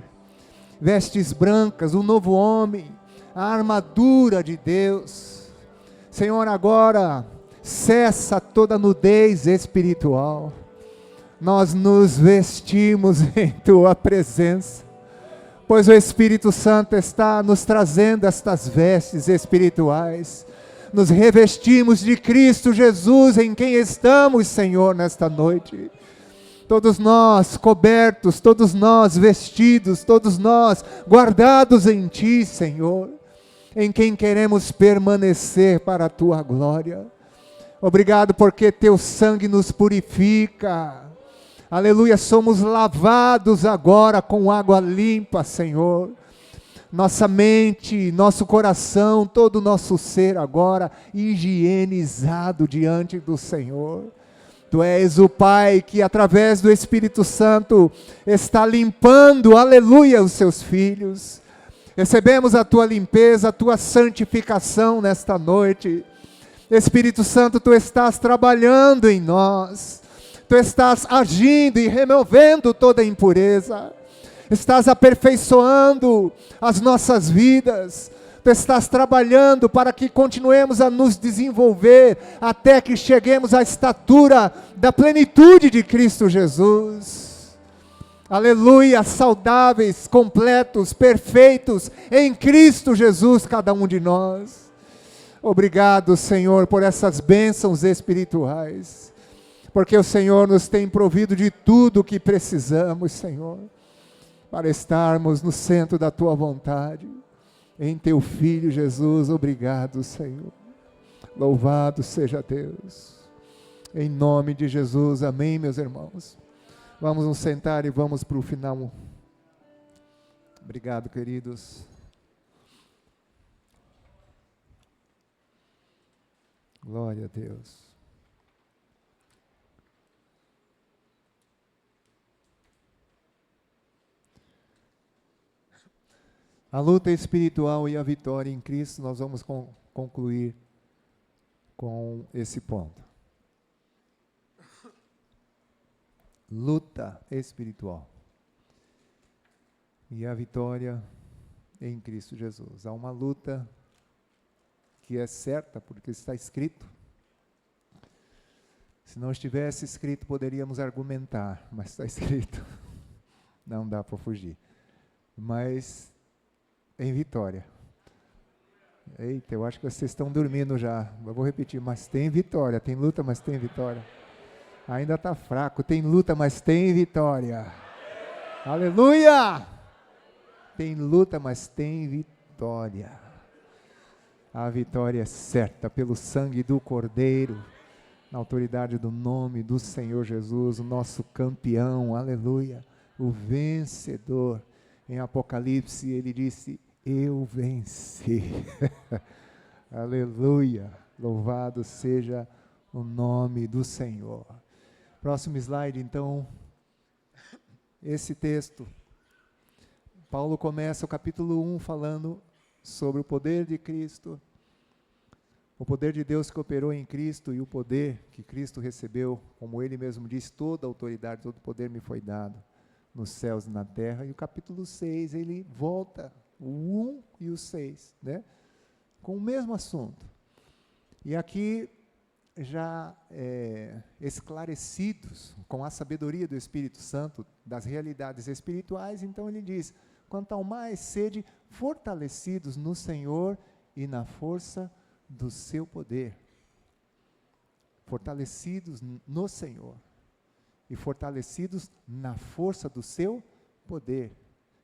vestes brancas, o novo homem, a armadura de Deus. Senhor, agora cessa toda nudez espiritual, nós nos vestimos em Tua presença, pois o Espírito Santo está nos trazendo estas vestes espirituais. Nos revestimos de Cristo Jesus, em quem estamos, Senhor, nesta noite. Todos nós cobertos, todos nós vestidos, todos nós guardados em Ti, Senhor, em quem queremos permanecer para a Tua glória. Obrigado porque Teu sangue nos purifica. Aleluia, somos lavados agora com água limpa, Senhor. Nossa mente, nosso coração, todo o nosso ser agora higienizado diante do Senhor. Tu és o Pai que através do Espírito Santo está limpando, aleluia, os seus filhos. Recebemos a Tua limpeza, a Tua santificação nesta noite. Espírito Santo, Tu estás trabalhando em nós. Tu estás agindo e removendo toda impureza, estás aperfeiçoando as nossas vidas, Tu estás trabalhando para que continuemos a nos desenvolver, até que cheguemos à estatura da plenitude de Cristo Jesus. Aleluia, saudáveis, completos, perfeitos, em Cristo Jesus, cada um de nós. Obrigado, Senhor, por essas bênçãos espirituais, porque o Senhor nos tem provido de tudo o que precisamos, Senhor, para estarmos no centro da Tua vontade, em Teu Filho Jesus. Obrigado, Senhor. Louvado seja Deus. Em nome de Jesus, amém, meus irmãos. Vamos nos sentar e vamos para o final. Obrigado, queridos. Glória a Deus. A luta espiritual e a vitória em Cristo, nós vamos concluir com esse ponto. Luta espiritual e a vitória em Cristo Jesus. Há uma luta que é certa, porque está escrito. Se não estivesse escrito, poderíamos argumentar, mas está escrito. Não dá para fugir. Mas em vitória. Eita, eu acho que vocês estão dormindo já. Eu vou repetir, mas tem vitória. Tem luta, mas tem vitória. Ainda está fraco. Tem luta, mas tem vitória. Aleluia! Tem luta, mas tem vitória. A vitória é certa pelo sangue do Cordeiro, na autoridade do nome do Senhor Jesus, o nosso campeão. Aleluia! O vencedor. Em Apocalipse ele disse: eu venci. Aleluia, louvado seja o nome do Senhor. Próximo slide, então. esse texto. Paulo começa o capítulo 1 falando sobre o poder de Cristo, o poder de Deus que operou em Cristo e o poder que Cristo recebeu, como ele mesmo diz, toda a autoridade, todo o poder me foi dado nos céus e na terra. E o capítulo 6, ele volta, o 1 e o 6, né? Com o mesmo assunto. E aqui, já esclarecidos com a sabedoria do Espírito Santo, das realidades espirituais, então ele diz: quanto ao mais, sede fortalecidos no Senhor e na força do seu poder. Fortalecidos no Senhor e fortalecidos na força do seu poder,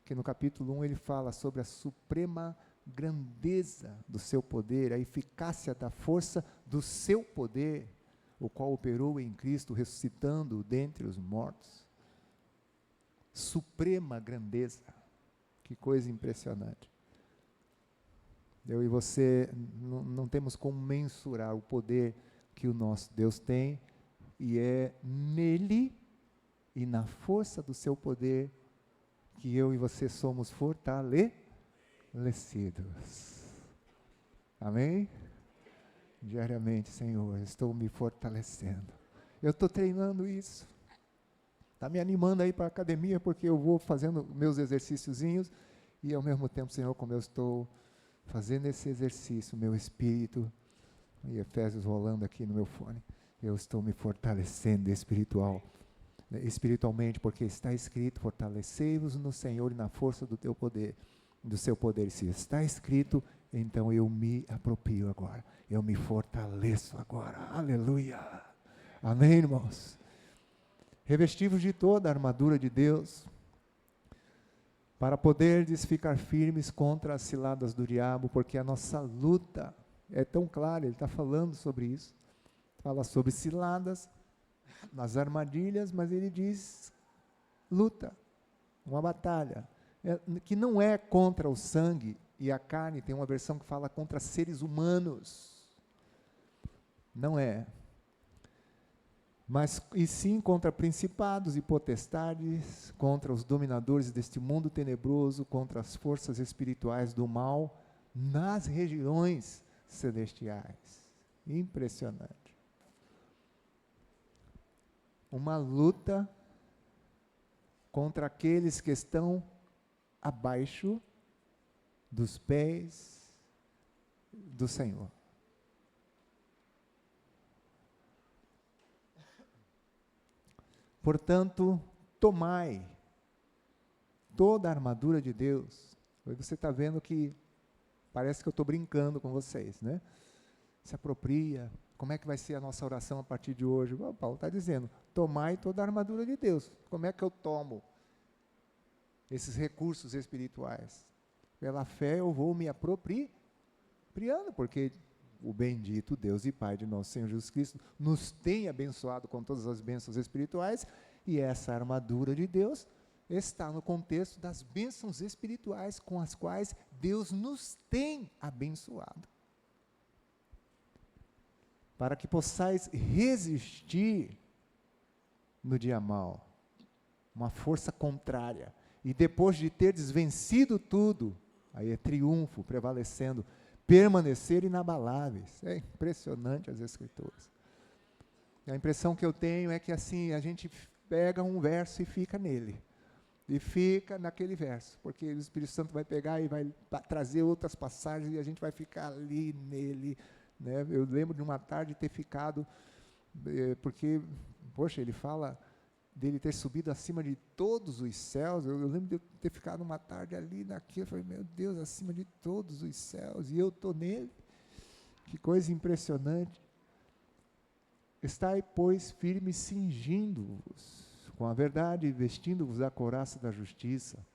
que no capítulo 1 ele fala sobre a suprema grandeza do seu poder, a eficácia da força do seu poder, o qual operou em Cristo, ressuscitando dentre os mortos. Suprema grandeza, que coisa impressionante. Eu e você não temos como mensurar o poder que o nosso Deus tem, e é nele e na força do seu poder que eu e você somos fortalecidos. Amém? Diariamente, Senhor, estou me fortalecendo. Eu estou treinando isso. Está me animando aí para a academia, porque eu vou fazendo meus exercíciozinhos, e ao mesmo tempo, Senhor, como eu estou fazendo esse exercício, meu espírito, e Efésios rolando aqui no meu fone, eu estou me fortalecendo espiritualmente, porque está escrito: fortalecei-vos no Senhor e na força do teu poder, do seu poder. Se está escrito, então eu me aproprio agora, eu me fortaleço agora. Aleluia. Amém, irmãos? Revestivos de toda a armadura de Deus, para poderdes ficar firmes contra as ciladas do diabo, porque a nossa luta é tão clara, ele está falando sobre isso, fala sobre ciladas, nas armadilhas, mas ele diz luta, uma batalha, que não é contra o sangue e a carne. Tem uma versão que fala contra seres humanos, não é, mas e sim contra principados e potestades, contra os dominadores deste mundo tenebroso, contra as forças espirituais do mal nas regiões celestiais. Impressionante. Uma luta contra aqueles que estão abaixo dos pés do Senhor. Portanto, tomai toda a armadura de Deus. Hoje você está vendo que parece que eu estou brincando com vocês, né? Se apropria. Como é que vai ser a nossa oração a partir de hoje? O Paulo está dizendo: tomai toda a armadura de Deus. Como é que eu tomo esses recursos espirituais? Pela fé eu vou me apropriando, porque o bendito Deus e Pai de nosso Senhor Jesus Cristo nos tem abençoado com todas as bênçãos espirituais, e essa armadura de Deus está no contexto das bênçãos espirituais com as quais Deus nos tem abençoado, para que possais resistir no dia mau, uma força contrária, e depois de teres vencido tudo, aí é triunfo prevalecendo, permanecer inabaláveis. É impressionante as Escrituras. A impressão que eu tenho é que assim, a gente pega um verso e fica nele, e fica naquele verso, porque o Espírito Santo vai pegar e vai trazer outras passagens, e a gente vai ficar ali nele, né? Eu lembro de uma tarde ter ficado, porque, poxa, ele fala dele ter subido acima de todos os céus. Eu lembro de eu ter ficado uma tarde ali naquilo, eu falei: meu Deus, acima de todos os céus, e eu estou nele. Que coisa impressionante. Estai, pois, firmes, cingindo-vos com a verdade, vestindo-vos da couraça da justiça.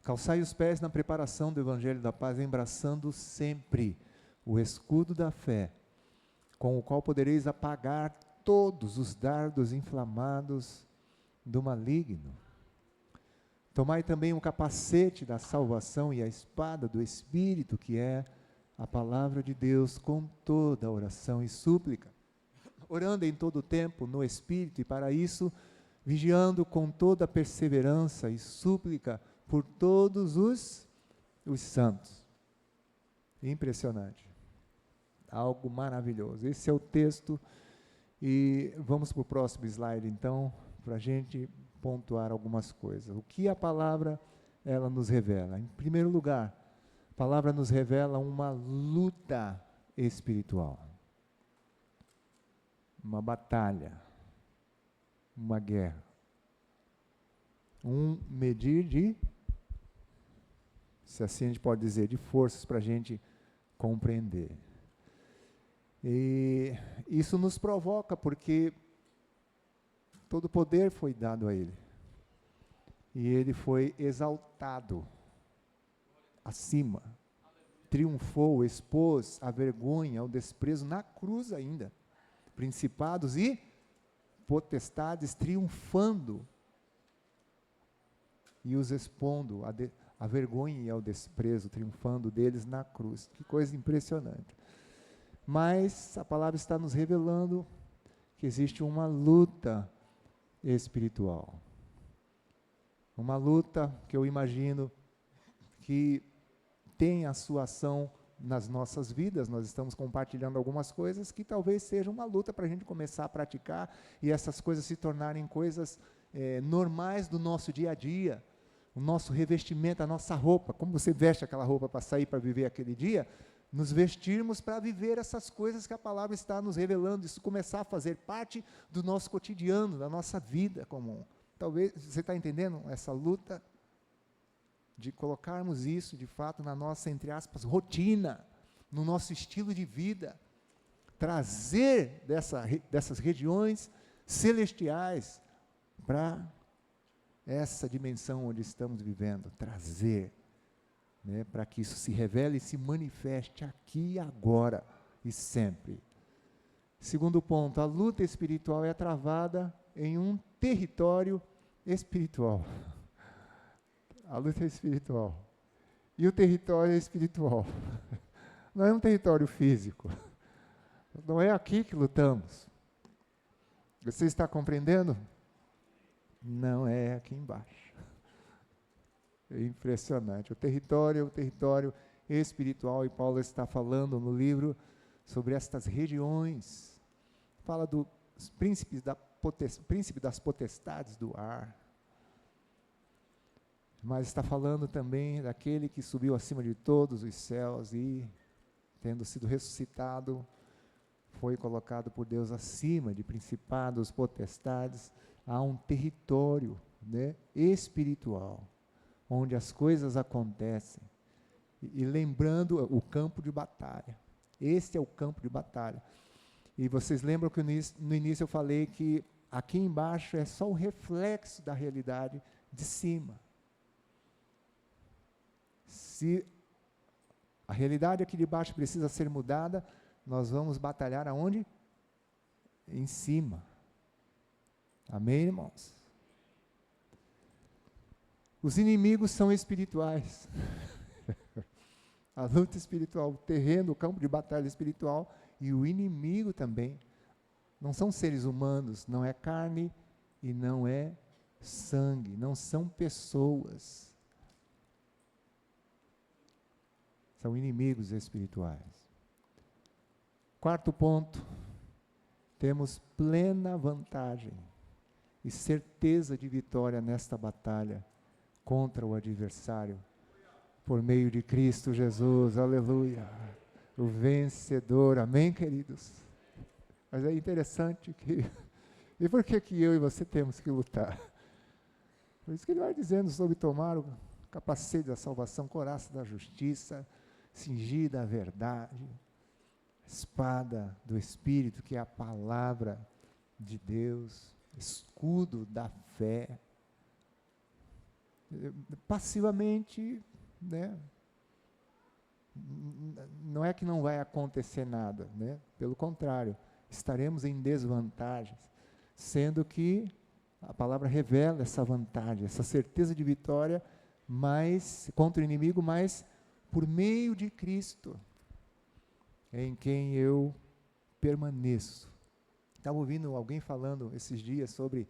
Calçai os pés na preparação do evangelho da paz, embraçando sempre o escudo da fé, com o qual podereis apagar todos os dardos inflamados do maligno. Tomai também um capacete da salvação e a espada do Espírito, que é a palavra de Deus, com toda oração e súplica, orando em todo o tempo no Espírito, e para isso vigiando com toda perseverança e súplica por todos os santos. Impressionante. Algo maravilhoso. Esse é o texto, e vamos para o próximo slide, então, para a gente pontuar algumas coisas. O que a palavra, ela nos revela? Em primeiro lugar, a palavra nos revela uma luta espiritual. Uma batalha. Uma guerra. Um medir de, se assim a gente pode dizer, de forças para a gente compreender. E isso nos provoca porque todo o poder foi dado a ele. E ele foi exaltado acima. Triunfou, expôs a vergonha, o desprezo na cruz ainda. Principados e potestades triunfando e os expondo a vergonha e ao desprezo, triunfando deles na cruz. Que coisa impressionante. Mas a palavra está nos revelando que existe uma luta espiritual. Uma luta que eu imagino que tem a sua ação nas nossas vidas. Nós estamos compartilhando algumas coisas que talvez seja uma luta para a gente começar a praticar e essas coisas se tornarem coisas normais do nosso dia a dia. O nosso revestimento, a nossa roupa, como você veste aquela roupa para sair, para viver aquele dia, nos vestirmos para viver essas coisas que a palavra está nos revelando, isso começar a fazer parte do nosso cotidiano, da nossa vida comum. Talvez, você está entendendo essa luta de colocarmos isso, de fato, na nossa, entre aspas, rotina, no nosso estilo de vida, trazer dessas regiões celestiais para essa dimensão onde estamos vivendo, trazer, né, para que isso se revele e se manifeste aqui, agora e sempre. Segundo ponto, a luta espiritual é travada em um território espiritual. A luta é espiritual. E o território é espiritual. Não é um território físico. Não é aqui que lutamos. Você está compreendendo? Não é aqui embaixo. É impressionante. O território é o território espiritual, e Paulo está falando no livro sobre estas regiões. Fala dos príncipe das potestades do ar. Mas está falando também daquele que subiu acima de todos os céus e, tendo sido ressuscitado, foi colocado por Deus acima de principados, potestades. Há um território, né, espiritual, onde as coisas acontecem. E lembrando o campo de batalha. Este é o campo de batalha. E vocês lembram que no início eu falei que aqui embaixo é só o reflexo da realidade de cima. Se a realidade aqui de baixo precisa ser mudada, nós vamos batalhar aonde? Em cima. Amém, irmãos? Os inimigos são espirituais. A luta espiritual, o terreno, o campo de batalha espiritual, e o inimigo também. Não são seres humanos, não é carne e não é sangue, não são pessoas. São inimigos espirituais. Quarto ponto, temos plena vantagem e certeza de vitória nesta batalha contra o adversário, por meio de Cristo Jesus, aleluia, o vencedor, amém, queridos? Mas é interessante que, e por que eu e você temos que lutar? Por isso que ele vai dizendo sobre tomar o capacete da salvação, couraça da justiça, cingir da verdade, espada do Espírito, que é a palavra de Deus, escudo da fé. Passivamente, né? Não é que não vai acontecer nada, né? Pelo contrário, estaremos em desvantagens, sendo que a palavra revela essa vantagem, essa certeza de vitória, mas contra o inimigo, mas por meio de Cristo, em quem eu permaneço. Estava ouvindo alguém falando esses dias sobre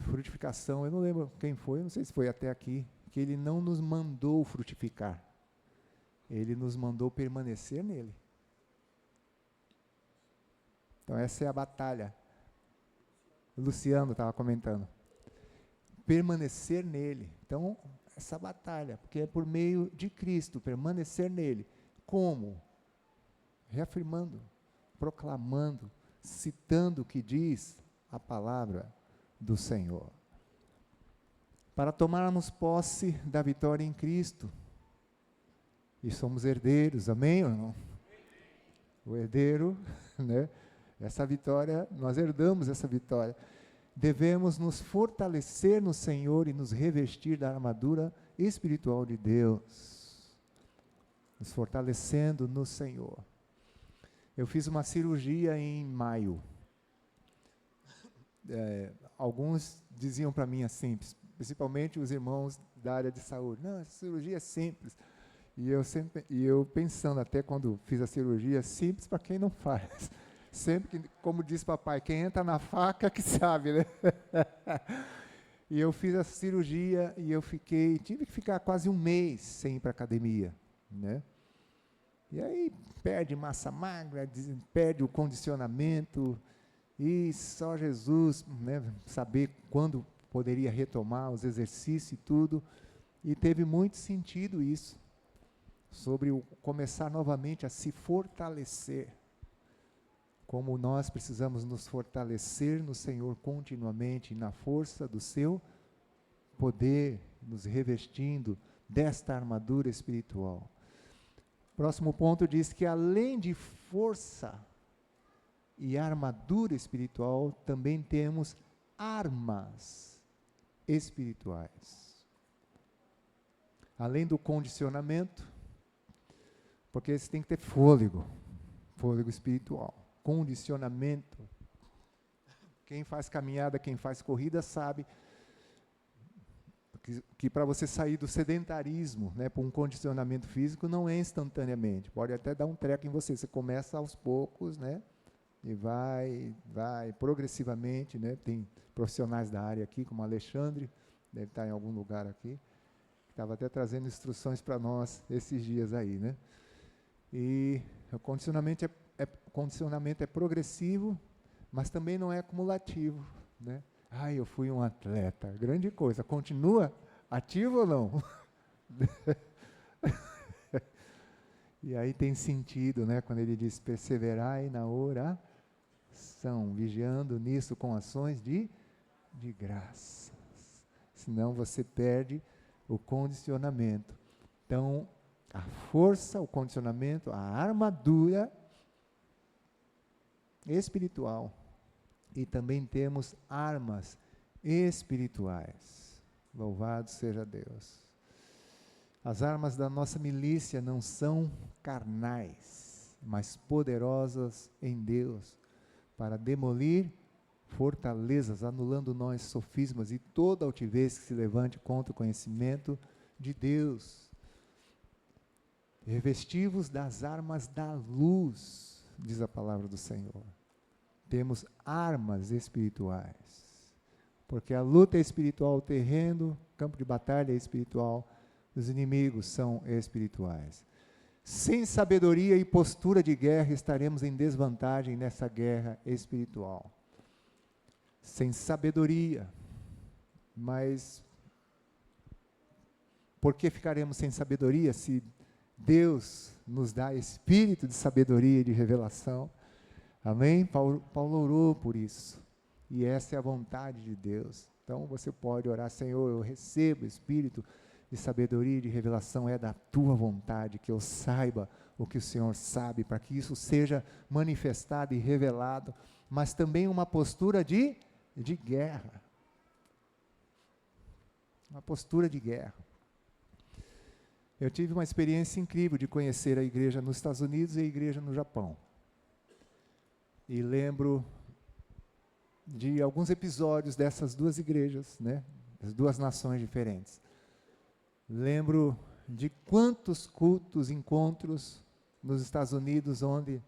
Frutificação, eu não lembro quem foi, não sei se foi até aqui, que ele não nos mandou frutificar, ele nos mandou permanecer nele. Então essa é a batalha. O Luciano estava comentando. Permanecer nele. Então, essa batalha, porque é por meio de Cristo, permanecer nele. Como? Reafirmando, proclamando, citando o que diz a palavra do Senhor. Para tomarmos posse da vitória em Cristo. E somos herdeiros, amém ou não? O herdeiro, né? Essa vitória, nós herdamos essa vitória. Devemos nos fortalecer no Senhor e nos revestir da armadura espiritual de Deus. Nos fortalecendo no Senhor. Eu fiz uma cirurgia em maio. Alguns diziam para mim assim, principalmente os irmãos da área de saúde, não, essa cirurgia é simples. E eu pensando até quando fiz a cirurgia, simples para quem não faz. Sempre que, como diz papai, quem entra na faca que sabe, né? E eu fiz a cirurgia e tive que ficar quase um mês sem ir para a academia, né? E aí perde massa magra, perde o condicionamento, e só Jesus, né, saber quando poderia retomar os exercícios e tudo, e teve muito sentido isso, sobre começar novamente a se fortalecer, como nós precisamos nos fortalecer no Senhor continuamente, na força do seu poder, nos revestindo desta armadura espiritual. Próximo ponto diz que além de força e armadura espiritual, também temos armas espirituais. Além do condicionamento, porque você tem que ter fôlego espiritual. Condicionamento. Quem faz caminhada, quem faz corrida sabe que para você sair do sedentarismo, né, para um condicionamento físico, não é instantaneamente. Pode até dar um treco em você. Você começa aos poucos, né, e vai progressivamente, né. Tem profissionais da área aqui, como o Alexandre, deve estar em algum lugar aqui, que estava até trazendo instruções para nós esses dias aí, né. E o condicionamento é progressivo, mas também não é acumulativo, né? Eu fui um atleta, grande coisa, continua ativo ou não? E aí tem sentido, né, quando ele diz, perseverai na oração, vigiando nisso com ações de graças, senão você perde o condicionamento. Então, a força, o condicionamento, a armadura espiritual, e também temos armas espirituais. Louvado seja Deus. As armas da nossa milícia não são carnais, mas poderosas em Deus, para demolir fortalezas, anulando nós sofismas e toda altivez que se levante contra o conhecimento de Deus. Revestivos das armas da luz, diz a palavra do Senhor. Temos armas espirituais, porque a luta é espiritual, o terreno, campo de batalha é espiritual, os inimigos são espirituais. Sem sabedoria e postura de guerra, estaremos em desvantagem nessa guerra espiritual. Sem sabedoria, mas por que ficaremos sem sabedoria se Deus nos dá espírito de sabedoria e de revelação? Amém? Paulo orou por isso. E essa é a vontade de Deus. Então você pode orar, Senhor, eu recebo espírito de sabedoria e de revelação, é da tua vontade, que eu saiba o que o Senhor sabe, para que isso seja manifestado e revelado, mas também uma postura de guerra. Uma postura de guerra. Eu tive uma experiência incrível de conhecer a igreja nos Estados Unidos e a igreja no Japão. E lembro de alguns episódios dessas duas igrejas, né, das duas nações diferentes. Lembro de quantos cultos, encontros nos Estados Unidos, onde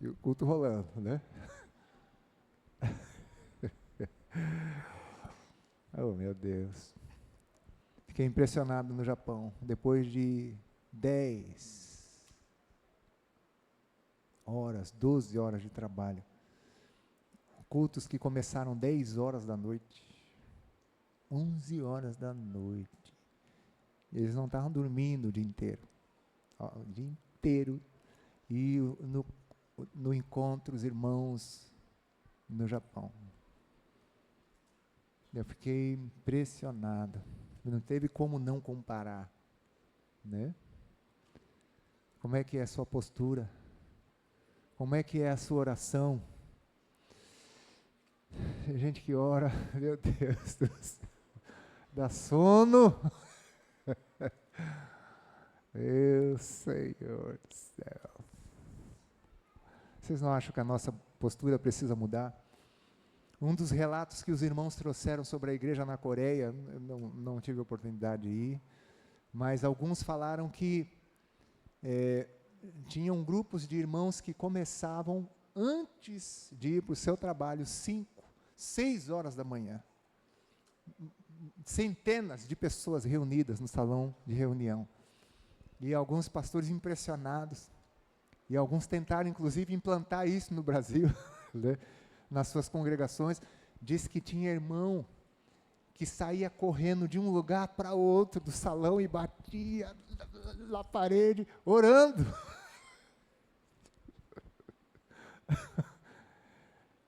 E o culto rolando, né? Oh, meu Deus. Fiquei impressionado no Japão. Depois de 10 horas, 12 horas de trabalho. Cultos que começaram 10 horas da noite. 11 horas da noite. Eles não estavam dormindo o dia inteiro. O dia inteiro. E no encontro, os irmãos no Japão. Eu fiquei impressionado. Não teve como não comparar, né? Como é que é a sua postura? Como é que é a sua oração? Tem gente que ora, meu Deus do céu, dá sono. Meu Senhor do céu. Vocês não acham que a nossa postura precisa mudar? Um dos relatos que os irmãos trouxeram sobre a igreja na Coreia, eu não tive a oportunidade de ir, mas alguns falaram que tinham grupos de irmãos que começavam antes de ir para o seu trabalho, 5, 6 horas da manhã. Centenas de pessoas reunidas no salão de reunião. E alguns pastores impressionados. E alguns tentaram, inclusive, implantar isso no Brasil, né? Nas suas congregações. Diz que tinha irmão que saía correndo de um lugar para outro do salão e batia na parede, orando.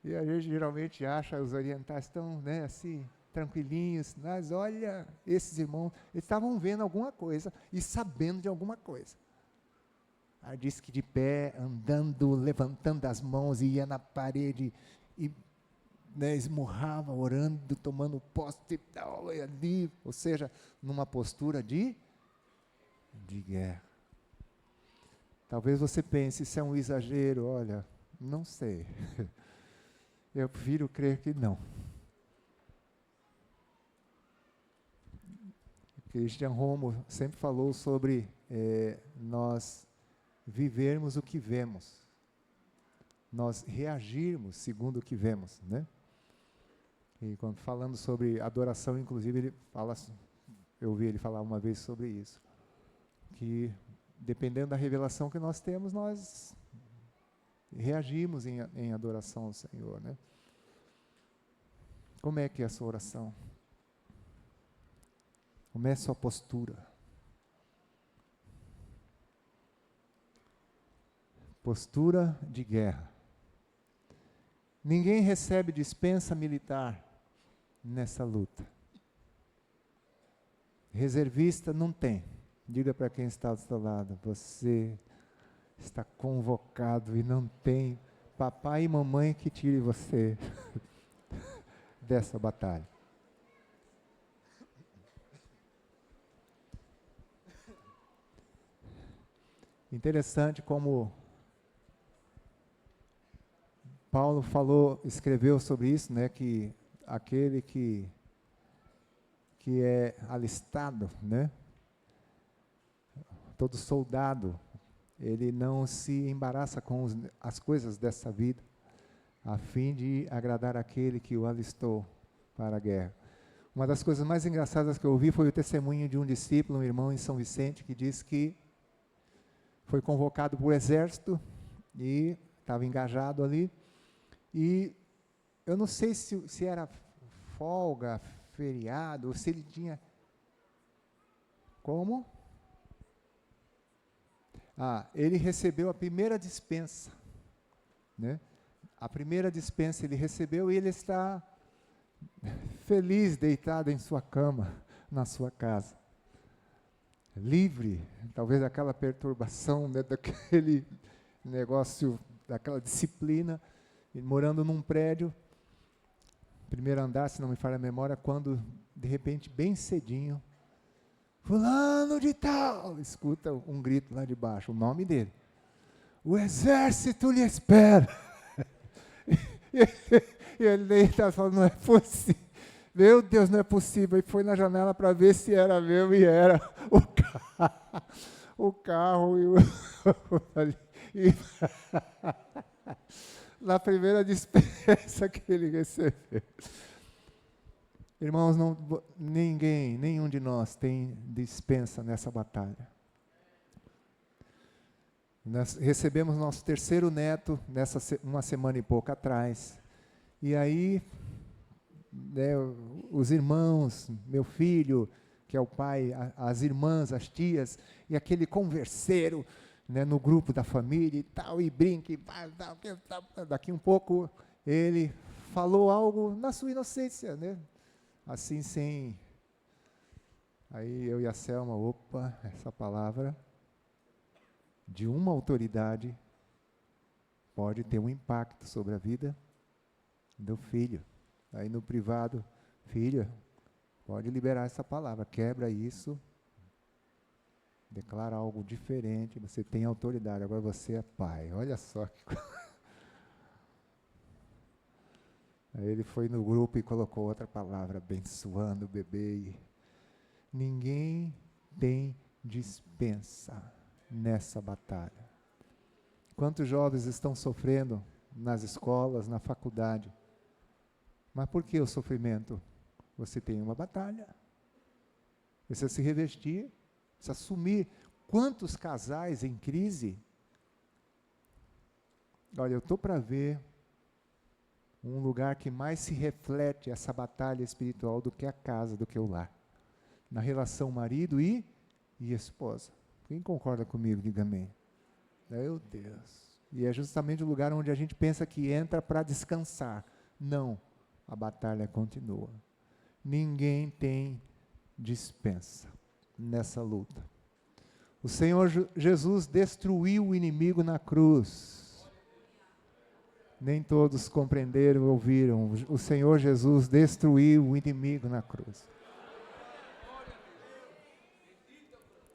E a gente geralmente acha, os orientais estão, né, assim, tranquilinhos, mas olha, esses irmãos, eles estavam vendo alguma coisa e sabendo de alguma coisa. Aí diz que de pé, andando, levantando as mãos, ia na parede e, né, esmurrava, orando, tomando posse e tal, e ali, ou seja, numa postura de guerra. Talvez você pense, isso é um exagero, olha, não sei. Eu prefiro crer que não. Christian Romo sempre falou sobre nós vivermos o que vemos, nós reagirmos segundo o que vemos, né? E quando falando sobre adoração, inclusive ele fala, eu ouvi ele falar uma vez sobre isso, que dependendo da revelação que nós temos, nós reagimos em adoração ao Senhor, né? Como é que é a sua oração? Como é a sua postura? Postura de guerra. Ninguém recebe dispensa militar nessa luta. Reservista não tem. Diga para quem está do seu lado, você está convocado e não tem papai e mamãe que tire você dessa batalha. Interessante como Paulo escreveu sobre isso, né, que aquele que é alistado, né, todo soldado, ele não se embaraça com as coisas dessa vida, a fim de agradar aquele que o alistou para a guerra. Uma das coisas mais engraçadas que eu ouvi foi o testemunho de um discípulo, um irmão em São Vicente, que diz que foi convocado para o exército e estava engajado ali. E eu não sei se era folga, feriado, ou se ele tinha... Como? Ele recebeu a primeira dispensa, né? A primeira dispensa ele recebeu e ele está feliz, deitado em sua cama, na sua casa. Livre, talvez aquela perturbação, né, daquele negócio, daquela disciplina, morando num prédio, primeiro andar, se não me falha a memória, quando, de repente, bem cedinho, fulano de tal, escuta um grito lá de baixo, o nome dele. O exército lhe espera. E ele estava falando, não é possível. Meu Deus, não é possível. E foi na janela para ver se era meu, e era o cara. o carro e o e na primeira dispensa que ele recebeu. Irmãos, nenhum de nós tem dispensa nessa batalha. Nós recebemos nosso terceiro neto uma semana e pouco atrás. E aí, né, os irmãos, meu filho, que é o pai, as irmãs, as tias, e aquele converseiro, né, no grupo da família e tal, e brinca, e daqui um pouco ele falou algo na sua inocência, né? Assim, sem... Aí eu e a Selma, opa, essa palavra de uma autoridade pode ter um impacto sobre a vida do filho. Aí no privado, filho, pode liberar essa palavra, quebra isso, declara algo diferente, você tem autoridade, agora você é pai. Olha só que coisa. Aí ele foi no grupo e colocou outra palavra, abençoando o bebê. Ninguém tem dispensa nessa batalha. Quantos jovens estão sofrendo nas escolas, na faculdade? Mas por que o sofrimento? Você tem uma batalha. Precisa se revestir, precisa assumir. Quantos casais em crise? Olha, eu estou para ver um lugar que mais se reflete essa batalha espiritual do que a casa, do que o lar. Na relação marido e esposa. Quem concorda comigo, diga amém. Meu Deus. E é justamente o lugar onde a gente pensa que entra para descansar. Não, a batalha continua. Ninguém tem dispensa nessa luta. O Senhor Jesus destruiu o inimigo na cruz. Nem todos compreenderam, ouviram. O Senhor Jesus destruiu o inimigo na cruz.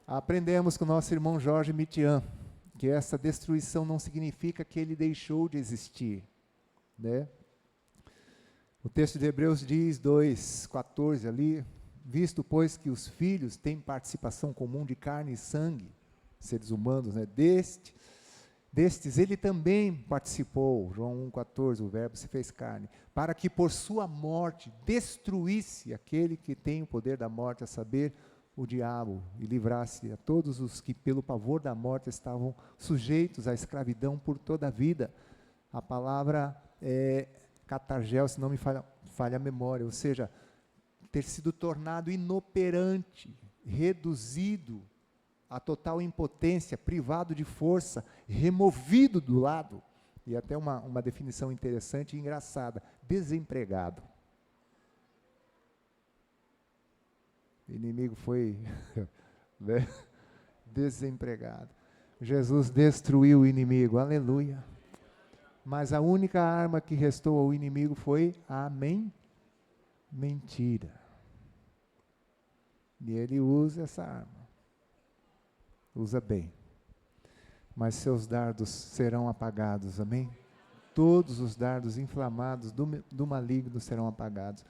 Aprendemos com o nosso irmão Jorge Mitian que essa destruição não significa que ele deixou de existir, né? O texto de Hebreus diz, 2:14 ali, visto pois que os filhos têm participação comum de carne e sangue, seres humanos, né? Destes ele também participou, João 1:14, o verbo se fez carne, para que por sua morte destruísse aquele que tem o poder da morte, a saber, o diabo, e livrasse a todos os que pelo pavor da morte estavam sujeitos à escravidão por toda a vida. A palavra é catargel, se não me falha a memória, ou seja, ter sido tornado inoperante, reduzido a total impotência, privado de força, removido do lado. E até uma definição interessante e engraçada, desempregado. O inimigo foi né, desempregado. Jesus destruiu o inimigo, aleluia. Mas a única arma que restou ao inimigo foi a mentira. E ele usa essa arma. Usa bem, mas seus dardos serão apagados, amém? Todos os dardos inflamados do maligno serão apagados.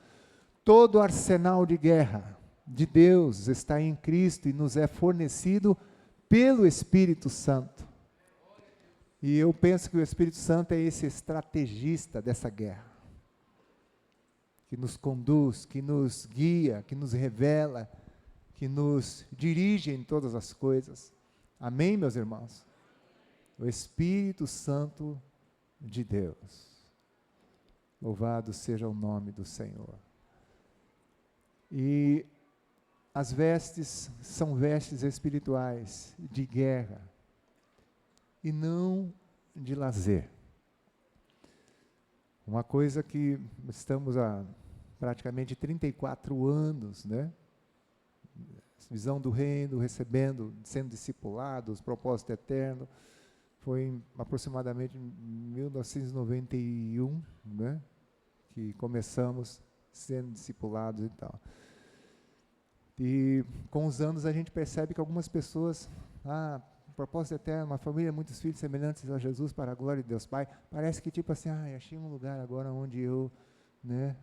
Todo o arsenal de guerra de Deus está em Cristo e nos é fornecido pelo Espírito Santo. E eu penso que o Espírito Santo é esse estrategista dessa guerra, que nos conduz, que nos guia, que nos revela, que nos dirige em todas as coisas. Amém, meus irmãos? O Espírito Santo de Deus. Louvado seja o nome do Senhor. E as vestes são vestes espirituais de guerra e não de lazer. Uma coisa que estamos há praticamente 34 anos, né? Visão do reino, recebendo, sendo discipulados, propósito eterno, foi aproximadamente em 1991, né, que começamos sendo discipulados e tal. E com os anos a gente percebe que algumas pessoas, propósito eterno, uma família, muitos filhos semelhantes a Jesus para a glória de Deus Pai, parece que tipo assim, achei um lugar agora onde eu, né,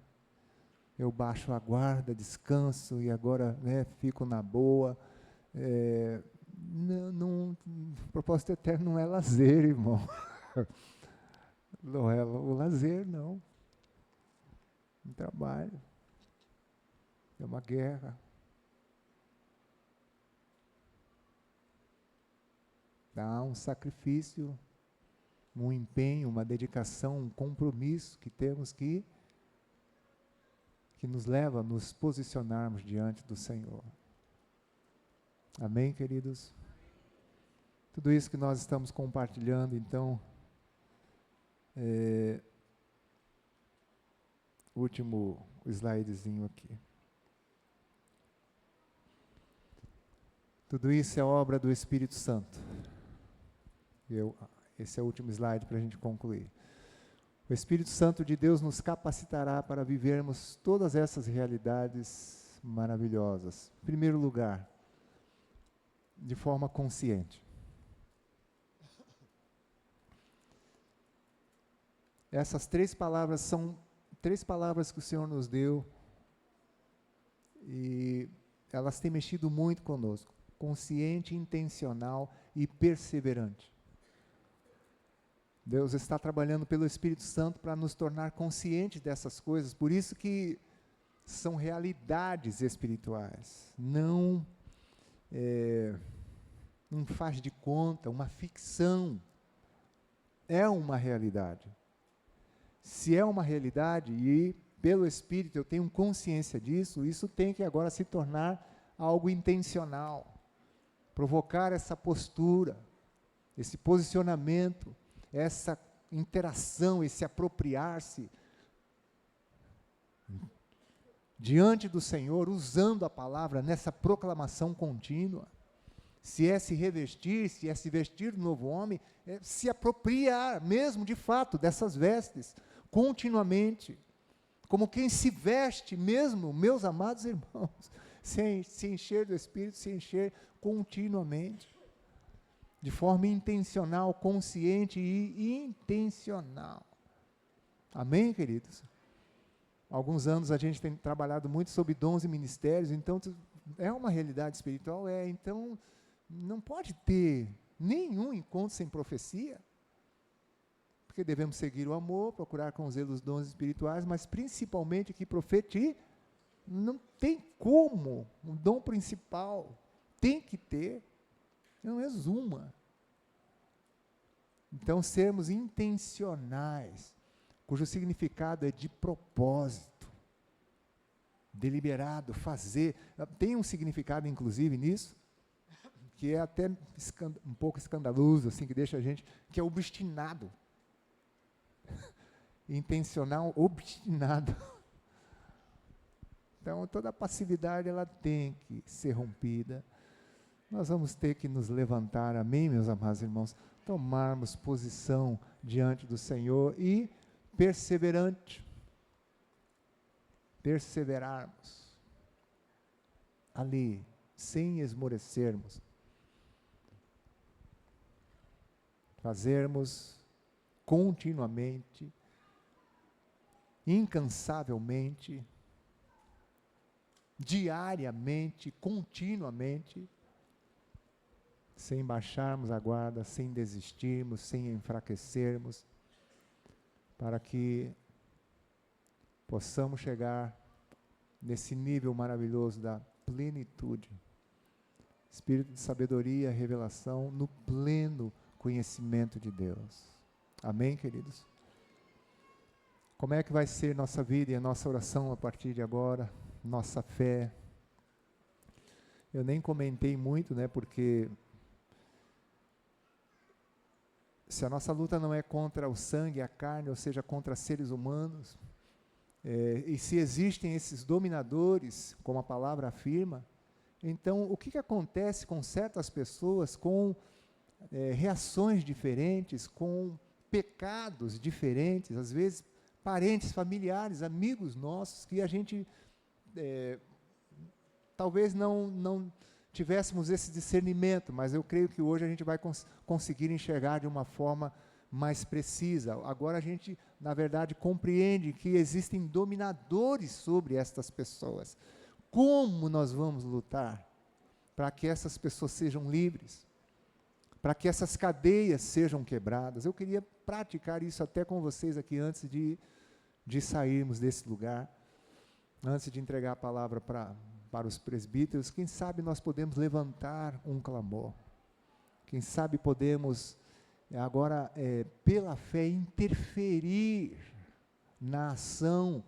eu baixo a guarda, descanso e agora, né, fico na boa. O propósito eterno não é lazer, irmão. Não é o lazer, não. Um trabalho. É uma guerra. Há um sacrifício, um empenho, uma dedicação, um compromisso que temos que nos leva a nos posicionarmos diante do Senhor. Amém, queridos? Tudo isso que nós estamos compartilhando, então, último slidezinho aqui. Tudo isso é obra do Espírito Santo. Esse é o último slide para a gente concluir. O Espírito Santo de Deus nos capacitará para vivermos todas essas realidades maravilhosas. Em primeiro lugar, de forma consciente. Essas 3 palavras são 3 palavras que o Senhor nos deu e elas têm mexido muito conosco. Consciente, intencional e perseverante. Deus está trabalhando pelo Espírito Santo para nos tornar conscientes dessas coisas, por isso que são realidades espirituais, não um faz de conta, uma ficção, é uma realidade. Se é uma realidade e pelo Espírito eu tenho consciência disso, isso tem que agora se tornar algo intencional, provocar essa postura, esse posicionamento, essa interação, esse apropriar-se diante do Senhor, usando a palavra nessa proclamação contínua. Se é se revestir, se é se vestir do novo homem, é se apropriar mesmo de fato dessas vestes, continuamente, como quem se veste mesmo, meus amados irmãos, se encher do Espírito, se encher continuamente, de forma intencional, consciente e intencional. Amém, queridos? Há alguns anos a gente tem trabalhado muito sobre dons e ministérios, então é uma realidade espiritual, então não pode ter nenhum encontro sem profecia, porque devemos seguir o amor, procurar com zelo os dons espirituais, mas principalmente que profetizar, não tem como, o dom principal tem que ter, não exuma. Então, sermos intencionais, cujo significado é de propósito, deliberado, fazer. Tem um significado, inclusive, nisso, que é até um pouco escandaloso, assim, que deixa a gente, que é obstinado. Intencional, obstinado. Então, toda a passividade, ela tem que ser rompida. Nós vamos ter que nos levantar, amém, meus amados irmãos, tomarmos posição diante do Senhor e perseverarmos ali, sem esmorecermos, fazermos continuamente, incansavelmente, diariamente, continuamente, sem baixarmos a guarda, sem desistirmos, sem enfraquecermos, para que possamos chegar nesse nível maravilhoso da plenitude, espírito de sabedoria, revelação, no pleno conhecimento de Deus. Amém, queridos? Como é que vai ser nossa vida e a nossa oração a partir de agora? Nossa fé? Eu nem comentei muito, porque se a nossa luta não é contra o sangue e a carne, ou seja, contra seres humanos, e se existem esses dominadores, como a palavra afirma, então o que acontece com certas pessoas com reações diferentes, com pecados diferentes, às vezes parentes, familiares, amigos nossos, que a gente talvez não tivéssemos esse discernimento, mas eu creio que hoje a gente vai conseguir enxergar de uma forma mais precisa. Agora a gente, na verdade, compreende que existem dominadores sobre estas pessoas. Como nós vamos lutar? para que essas pessoas sejam livres, para que essas cadeias sejam quebradas. Eu queria praticar isso até com vocês aqui antes de sairmos desse lugar, antes de entregar a palavra para os presbíteros. Quem sabe nós podemos levantar um clamor, quem sabe podemos agora, pela fé, interferir na ação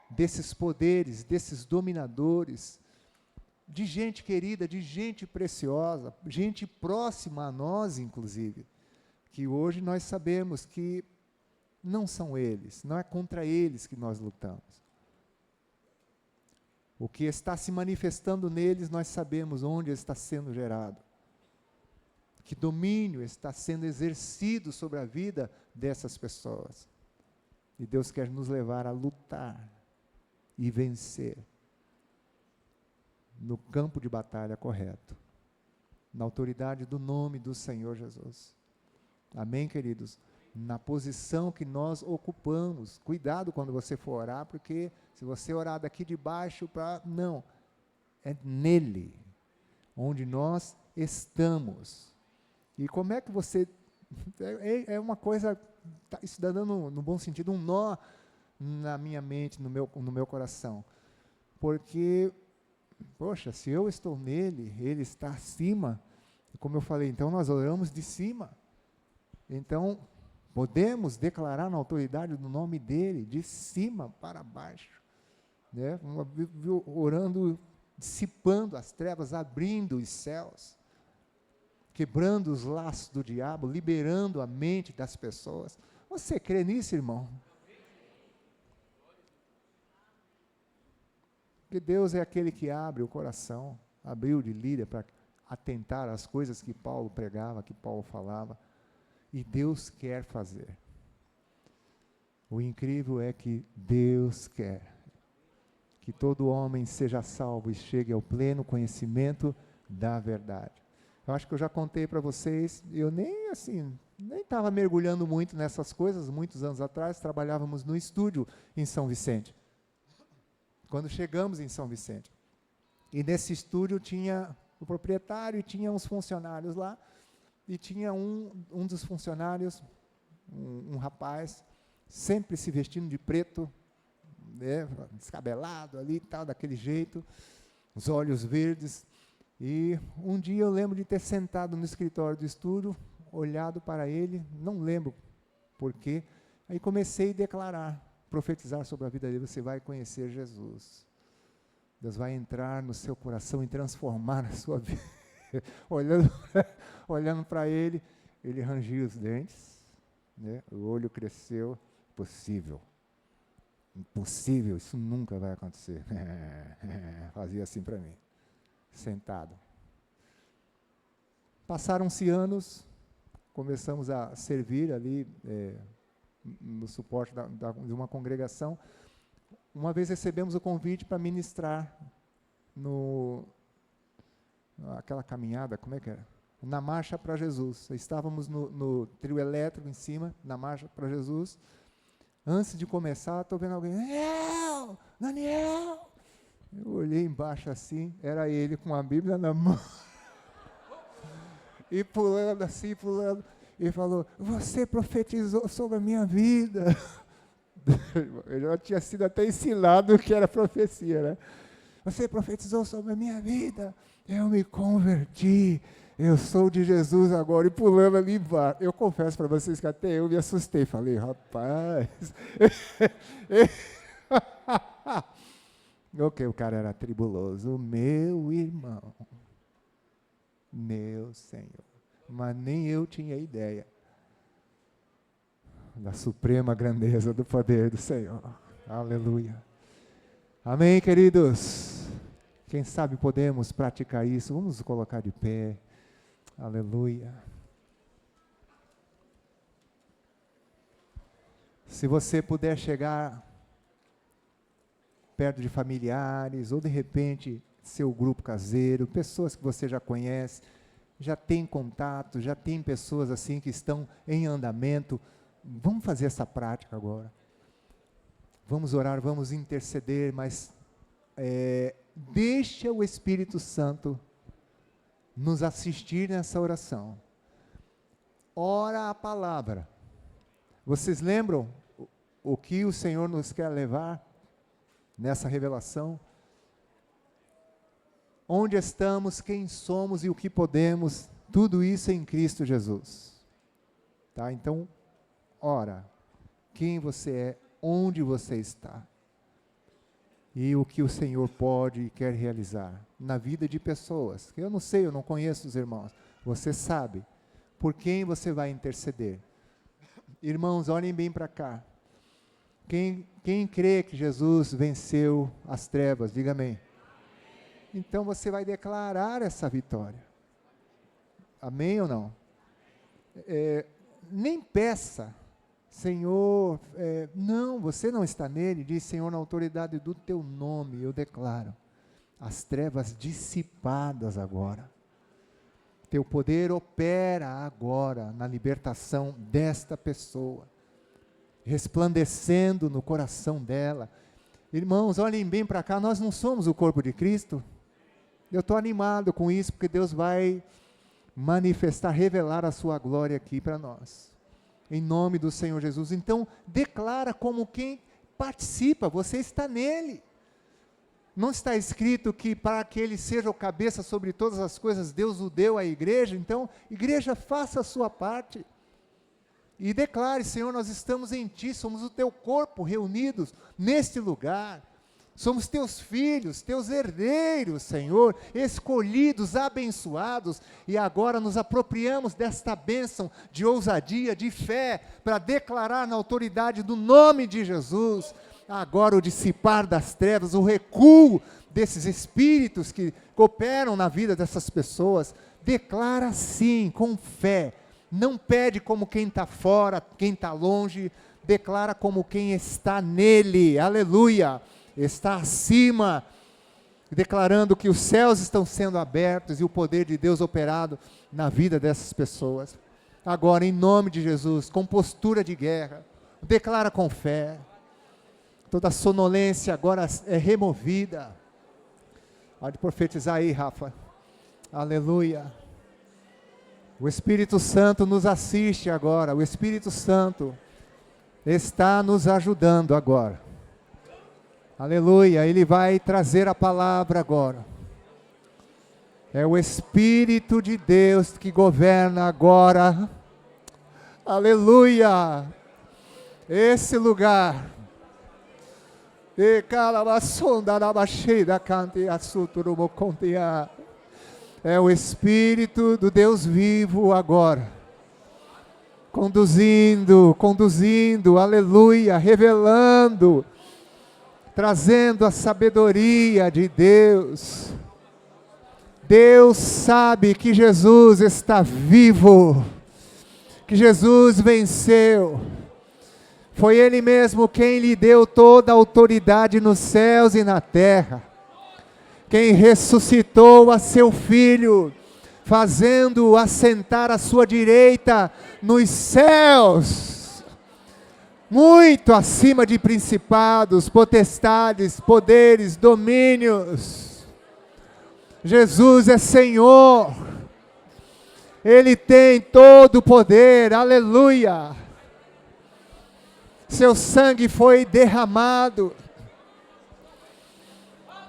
desses poderes, desses dominadores, de gente querida, de gente preciosa, gente próxima a nós, inclusive, que hoje nós sabemos que não são eles, não é contra eles que nós lutamos. O que está se manifestando neles, nós sabemos onde está sendo gerado. Que domínio está sendo exercido sobre a vida dessas pessoas. E Deus quer nos levar a lutar e vencer no campo de batalha correto, na autoridade do nome do Senhor Jesus. Amém, queridos? Na posição que nós ocupamos. Cuidado quando você for orar, porque se você orar daqui de baixo para... Não, é nele, onde nós estamos. E como é que você... É uma coisa, isso está dando, no bom sentido, um nó na minha mente, no meu coração. Porque, poxa, se eu estou nele, ele está acima. Como eu falei, então nós oramos de cima. Então, podemos declarar na autoridade do nome dele, de cima para baixo. Né? Orando, dissipando as trevas, abrindo os céus, quebrando os laços do diabo, liberando a mente das pessoas. Você crê nisso, irmão? Porque Deus é aquele que abre o coração, abriu de Lídia para atentar às coisas que Paulo pregava, que Paulo falava. E Deus quer fazer. O incrível é que Deus quer que todo homem seja salvo e chegue ao pleno conhecimento da verdade. Eu acho que eu já contei para vocês, eu nem estava mergulhando muito nessas coisas. Muitos anos atrás, trabalhávamos no estúdio em São Vicente. Quando chegamos em São Vicente. E nesse estúdio tinha o proprietário e tinha uns funcionários lá. E tinha um dos funcionários, um rapaz, sempre se vestindo de preto, né, descabelado ali e tal, daquele jeito, os olhos verdes. E um dia eu lembro de ter sentado no escritório do estúdio, olhado para ele, não lembro porquê, aí comecei a declarar, profetizar sobre a vida dele: você vai conhecer Jesus. Deus vai entrar no seu coração e transformar a sua vida. Olhando para ele, ele rangia os dentes, né? O olho cresceu. Impossível, isso nunca vai acontecer. Fazia assim para mim, sentado. Passaram-se anos, começamos a servir ali, no suporte de uma congregação. Uma vez recebemos o convite para ministrar aquela caminhada, como é que era? Na Marcha para Jesus. Estávamos no trio elétrico em cima, na Marcha para Jesus. Antes de começar, estou vendo alguém: Daniel! Eu olhei embaixo assim, era ele com a Bíblia na mão. E pulando assim, e falou: você profetizou sobre a minha vida. Eu já tinha sido até ensinado o que era profecia, né? Você profetizou sobre a minha vida, eu me converti, eu sou de Jesus agora, e pulando ali embaixo. Eu confesso para vocês que até eu me assustei, falei: rapaz, o cara era tribuloso, meu irmão, meu Senhor, mas nem eu tinha ideia da suprema grandeza do poder do Senhor. Aleluia. Amém, queridos? Quem sabe podemos praticar isso. Vamos nos colocar de pé. Aleluia. Se você puder chegar perto de familiares, ou de repente seu grupo caseiro, pessoas que você já conhece, já tem contato, já tem pessoas assim que estão em andamento, vamos fazer essa prática agora. Vamos orar, vamos interceder, mas deixa o Espírito Santo nos assistir nessa oração, ora a palavra. Vocês lembram o que o Senhor nos quer levar nessa revelação? Onde estamos, quem somos e o que podemos, tudo isso em Cristo Jesus. Tá? Então, ora, quem você é, onde você está, e o que o Senhor pode e quer realizar na vida de pessoas. Eu não sei, eu não conheço os irmãos, você sabe por quem você vai interceder. Irmãos, olhem bem para cá. Quem crê que Jesus venceu as trevas, diga amém. Então você vai declarar essa vitória. Amém ou não? Nem peça, Senhor, não, você não está nele. Diz, Senhor, na autoridade do teu nome, eu declaro as trevas dissipadas agora. Teu poder opera agora na libertação desta pessoa, resplandecendo no coração dela. Irmãos, olhem bem para cá, nós não somos o corpo de Cristo. Eu estou animado com isso, porque Deus vai manifestar, revelar a sua glória aqui para nós, em nome do Senhor Jesus. Então, declara como quem participa, você está nele. Não está escrito que para que ele seja o cabeça sobre todas as coisas, Deus o deu à igreja? Então, igreja, faça a sua parte, e declare, Senhor, nós estamos em ti, somos o teu corpo reunidos neste lugar, somos teus filhos, teus herdeiros, Senhor, escolhidos, abençoados, e agora nos apropriamos desta bênção de ousadia, de fé, para declarar na autoridade do nome de Jesus, agora o dissipar das trevas, o recuo desses espíritos que cooperam na vida dessas pessoas. Declara sim, com fé, não pede como quem está fora, quem está longe, declara como quem está nele, aleluia, está acima, declarando que os céus estão sendo abertos e o poder de Deus operado na vida dessas pessoas. Agora, em nome de Jesus, com postura de guerra, declara com fé, toda sonolência agora é removida. Pode profetizar aí, Rafa, aleluia. O Espírito Santo nos assiste agora, o Espírito Santo está nos ajudando agora. Aleluia, ele vai trazer a palavra agora. É o Espírito de Deus que governa agora. Aleluia, esse lugar. É o Espírito do Deus vivo agora, conduzindo, aleluia, revelando, trazendo a sabedoria de Deus. Deus sabe que Jesus está vivo, que Jesus venceu, foi Ele mesmo quem lhe deu toda a autoridade nos céus e na terra, quem ressuscitou a seu Filho, fazendo-o assentar à sua direita nos céus, muito acima de principados, potestades, poderes, domínios. Jesus é Senhor, Ele tem todo o poder, aleluia. Seu sangue foi derramado,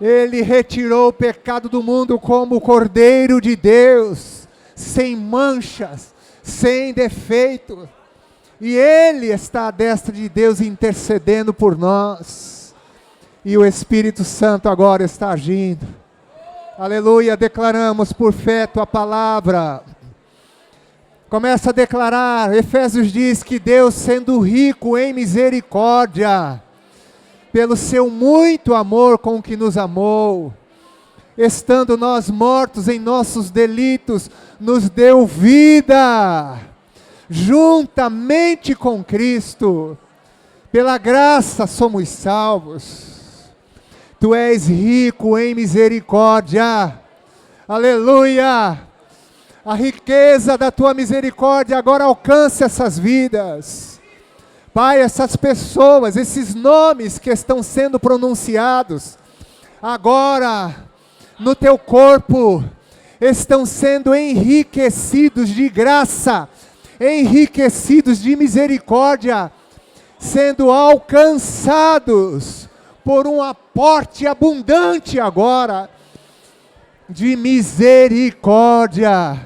Ele retirou o pecado do mundo como o Cordeiro de Deus, sem manchas, sem defeito, e Ele está à destra de Deus intercedendo por nós, e o Espírito Santo agora está agindo, aleluia. Declaramos por fé tua palavra, começa a declarar. Efésios diz que Deus, sendo rico em misericórdia, pelo seu muito amor com que nos amou, estando nós mortos em nossos delitos, nos deu vida, juntamente com Cristo, pela graça somos salvos. Tu és rico em misericórdia, aleluia. A riqueza da tua misericórdia agora alcança essas vidas. Pai, essas pessoas, esses nomes que estão sendo pronunciados, agora, no teu corpo, estão sendo enriquecidos de graça, enriquecidos de misericórdia, sendo alcançados por um aporte abundante agora de misericórdia.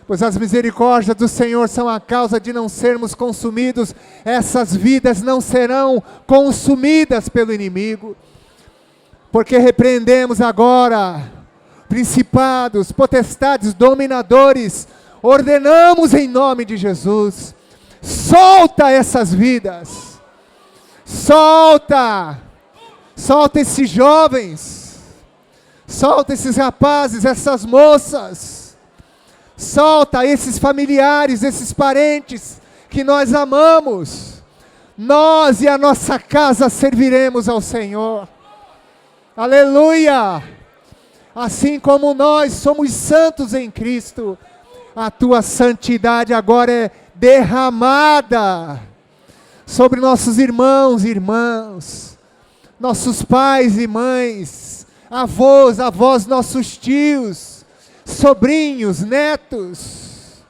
Pois as misericórdias do Senhor são a causa de não sermos consumidos. Essas vidas não serão consumidas pelo inimigo, porque repreendemos agora principados, potestades, dominadores. Ordenamos em nome de Jesus, solta essas vidas, solta esses jovens, solta esses rapazes, essas moças, solta esses familiares, esses parentes que nós amamos. Nós e a nossa casa serviremos ao Senhor, aleluia. Assim como nós somos santos em Cristo, a tua santidade agora é derramada sobre nossos irmãos e irmãs, nossos pais e mães, avós, nossos tios, sobrinhos, netos.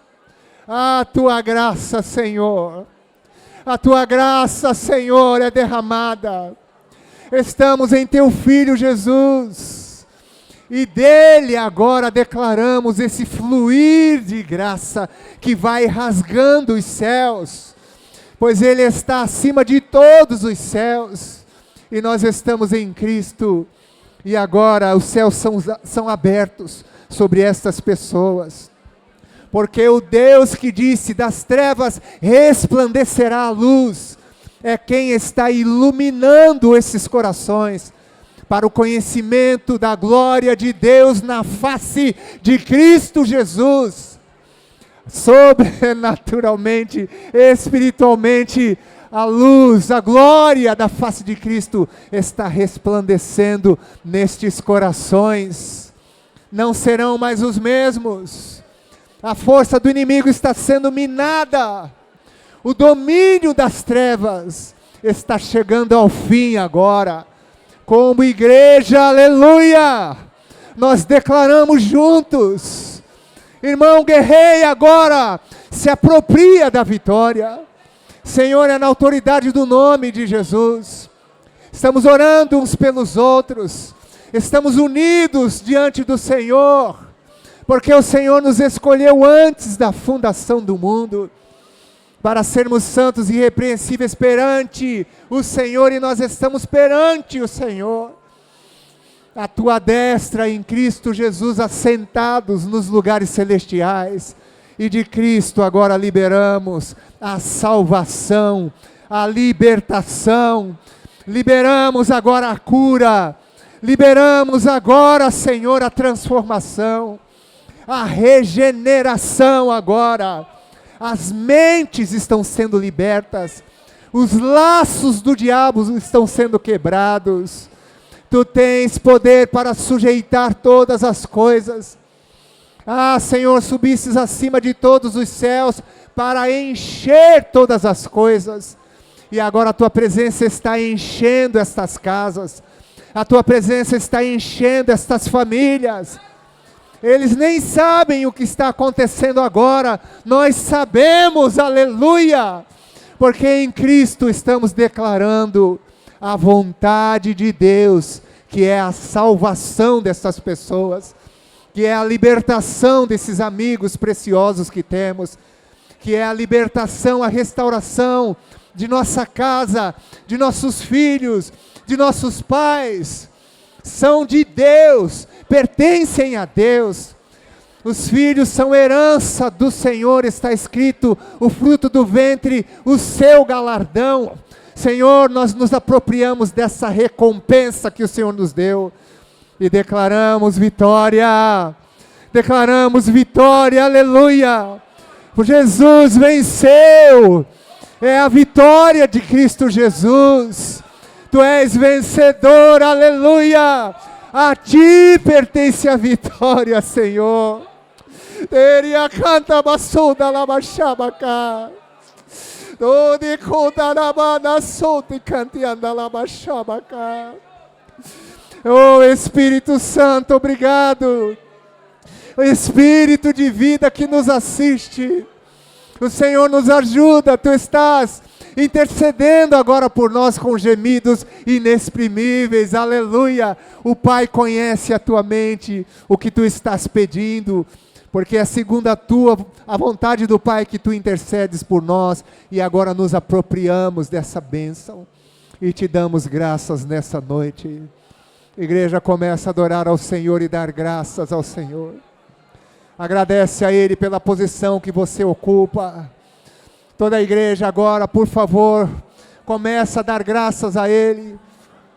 A tua graça, Senhor, a tua graça, Senhor, é derramada. Estamos em teu Filho Jesus, e dele agora declaramos esse fluir de graça que vai rasgando os céus, pois ele está acima de todos os céus, e nós estamos em Cristo, e agora os céus são abertos sobre estas pessoas, porque o Deus que disse: das trevas resplandecerá a luz, é quem está iluminando esses corações, para o conhecimento da glória de Deus na face de Cristo Jesus. Sobrenaturalmente, espiritualmente, a luz, a glória da face de Cristo está resplandecendo nestes corações. Não serão mais os mesmos. A força do inimigo está sendo minada. O domínio das trevas está chegando ao fim agora. Como igreja, aleluia, nós declaramos juntos, irmão, guerreia agora, se apropria da vitória. Senhor, é na autoridade do nome de Jesus, estamos orando uns pelos outros, estamos unidos diante do Senhor, porque o Senhor nos escolheu antes da fundação do mundo, para sermos santos e irrepreensíveis perante o Senhor, e nós estamos perante o Senhor, a tua destra em Cristo Jesus, assentados nos lugares celestiais, e de Cristo agora liberamos a salvação, a libertação, liberamos agora a cura, liberamos agora, Senhor, a transformação, a regeneração agora. As mentes estão sendo libertas, os laços do diabo estão sendo quebrados. Tu tens poder para sujeitar todas as coisas. Ah, Senhor, subistes acima de todos os céus para encher todas as coisas. E agora a tua presença está enchendo estas casas, a tua presença está enchendo estas famílias. Eles nem sabem o que está acontecendo agora, nós sabemos, aleluia, porque em Cristo estamos declarando a vontade de Deus, que é a salvação dessas pessoas, que é a libertação desses amigos preciosos que temos, que é a libertação, a restauração de nossa casa, de nossos filhos, de nossos pais. São de Deus, pertencem a Deus. Os filhos são herança do Senhor, está escrito, o fruto do ventre, o seu galardão. Senhor, nós nos apropriamos dessa recompensa que o Senhor nos deu, e declaramos vitória, aleluia, por Jesus venceu, é a vitória de Cristo Jesus. Tu és vencedor, aleluia, a ti pertence a vitória, Senhor. Teria canta basunda labachabacá, toda conta na solta e cantianda labachabacá. Oh Espírito Santo, obrigado, Espírito de vida que nos assiste, o Senhor nos ajuda, Tu estás intercedendo agora por nós com gemidos inexprimíveis, aleluia. O Pai conhece a tua mente, o que Tu estás pedindo, porque é segundo a vontade do Pai que Tu intercedes por nós, e agora nos apropriamos dessa bênção, e Te damos graças nessa noite. Igreja, começa a adorar ao Senhor e dar graças ao Senhor. Agradece a Ele pela posição que você ocupa. Toda a igreja agora, por favor, começa a dar graças a Ele.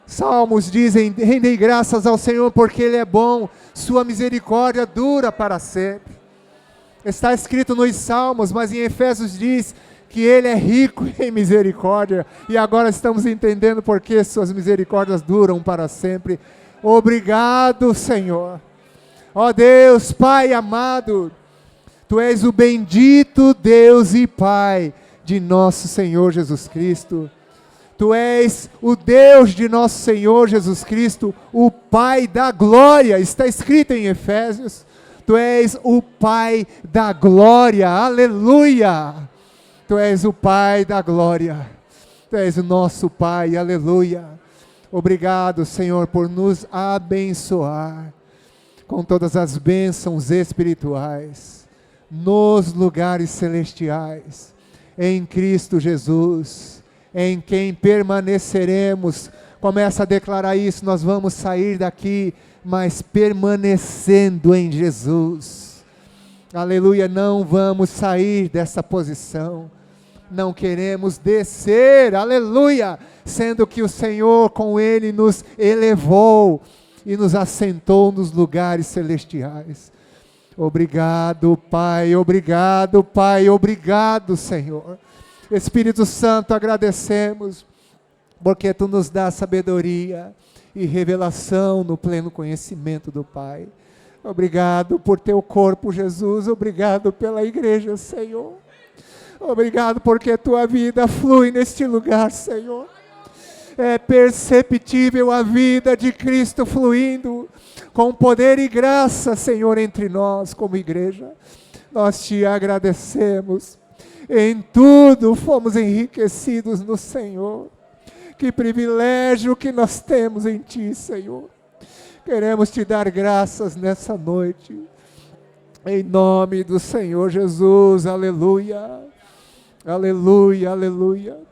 Salmos dizem, rendei graças ao Senhor porque Ele é bom, sua misericórdia dura para sempre. Está escrito nos Salmos, mas em Efésios diz que Ele é rico em misericórdia, e agora estamos entendendo porque suas misericórdias duram para sempre. Obrigado, Senhor. Ó Deus, Pai amado, Tu és o bendito Deus e Pai de nosso Senhor Jesus Cristo. Tu és o Deus de nosso Senhor Jesus Cristo, o Pai da glória, está escrito em Efésios. Tu és o Pai da glória, aleluia. Tu és o Pai da glória, Tu és o nosso Pai, aleluia. Obrigado, Senhor, por nos abençoar com todas as bênçãos espirituais, nos lugares celestiais, em Cristo Jesus, em quem permaneceremos. Começa a declarar isso, nós vamos sair daqui, mas permanecendo em Jesus, aleluia. Não vamos sair dessa posição, não queremos descer, aleluia, sendo que o Senhor com Ele nos elevou e nos assentou nos lugares celestiais. Obrigado, Pai, obrigado, Pai, obrigado, Senhor. Espírito Santo, agradecemos, porque Tu nos dá sabedoria e revelação no pleno conhecimento do Pai. Obrigado por Teu corpo, Jesus, obrigado pela igreja, Senhor. Obrigado porque Tua vida flui neste lugar, Senhor. É perceptível a vida de Cristo fluindo com poder e graça, Senhor, entre nós como igreja. Nós Te agradecemos, em tudo fomos enriquecidos no Senhor. Que privilégio que nós temos em Ti, Senhor. Queremos Te dar graças nessa noite, em nome do Senhor Jesus, aleluia, aleluia, aleluia.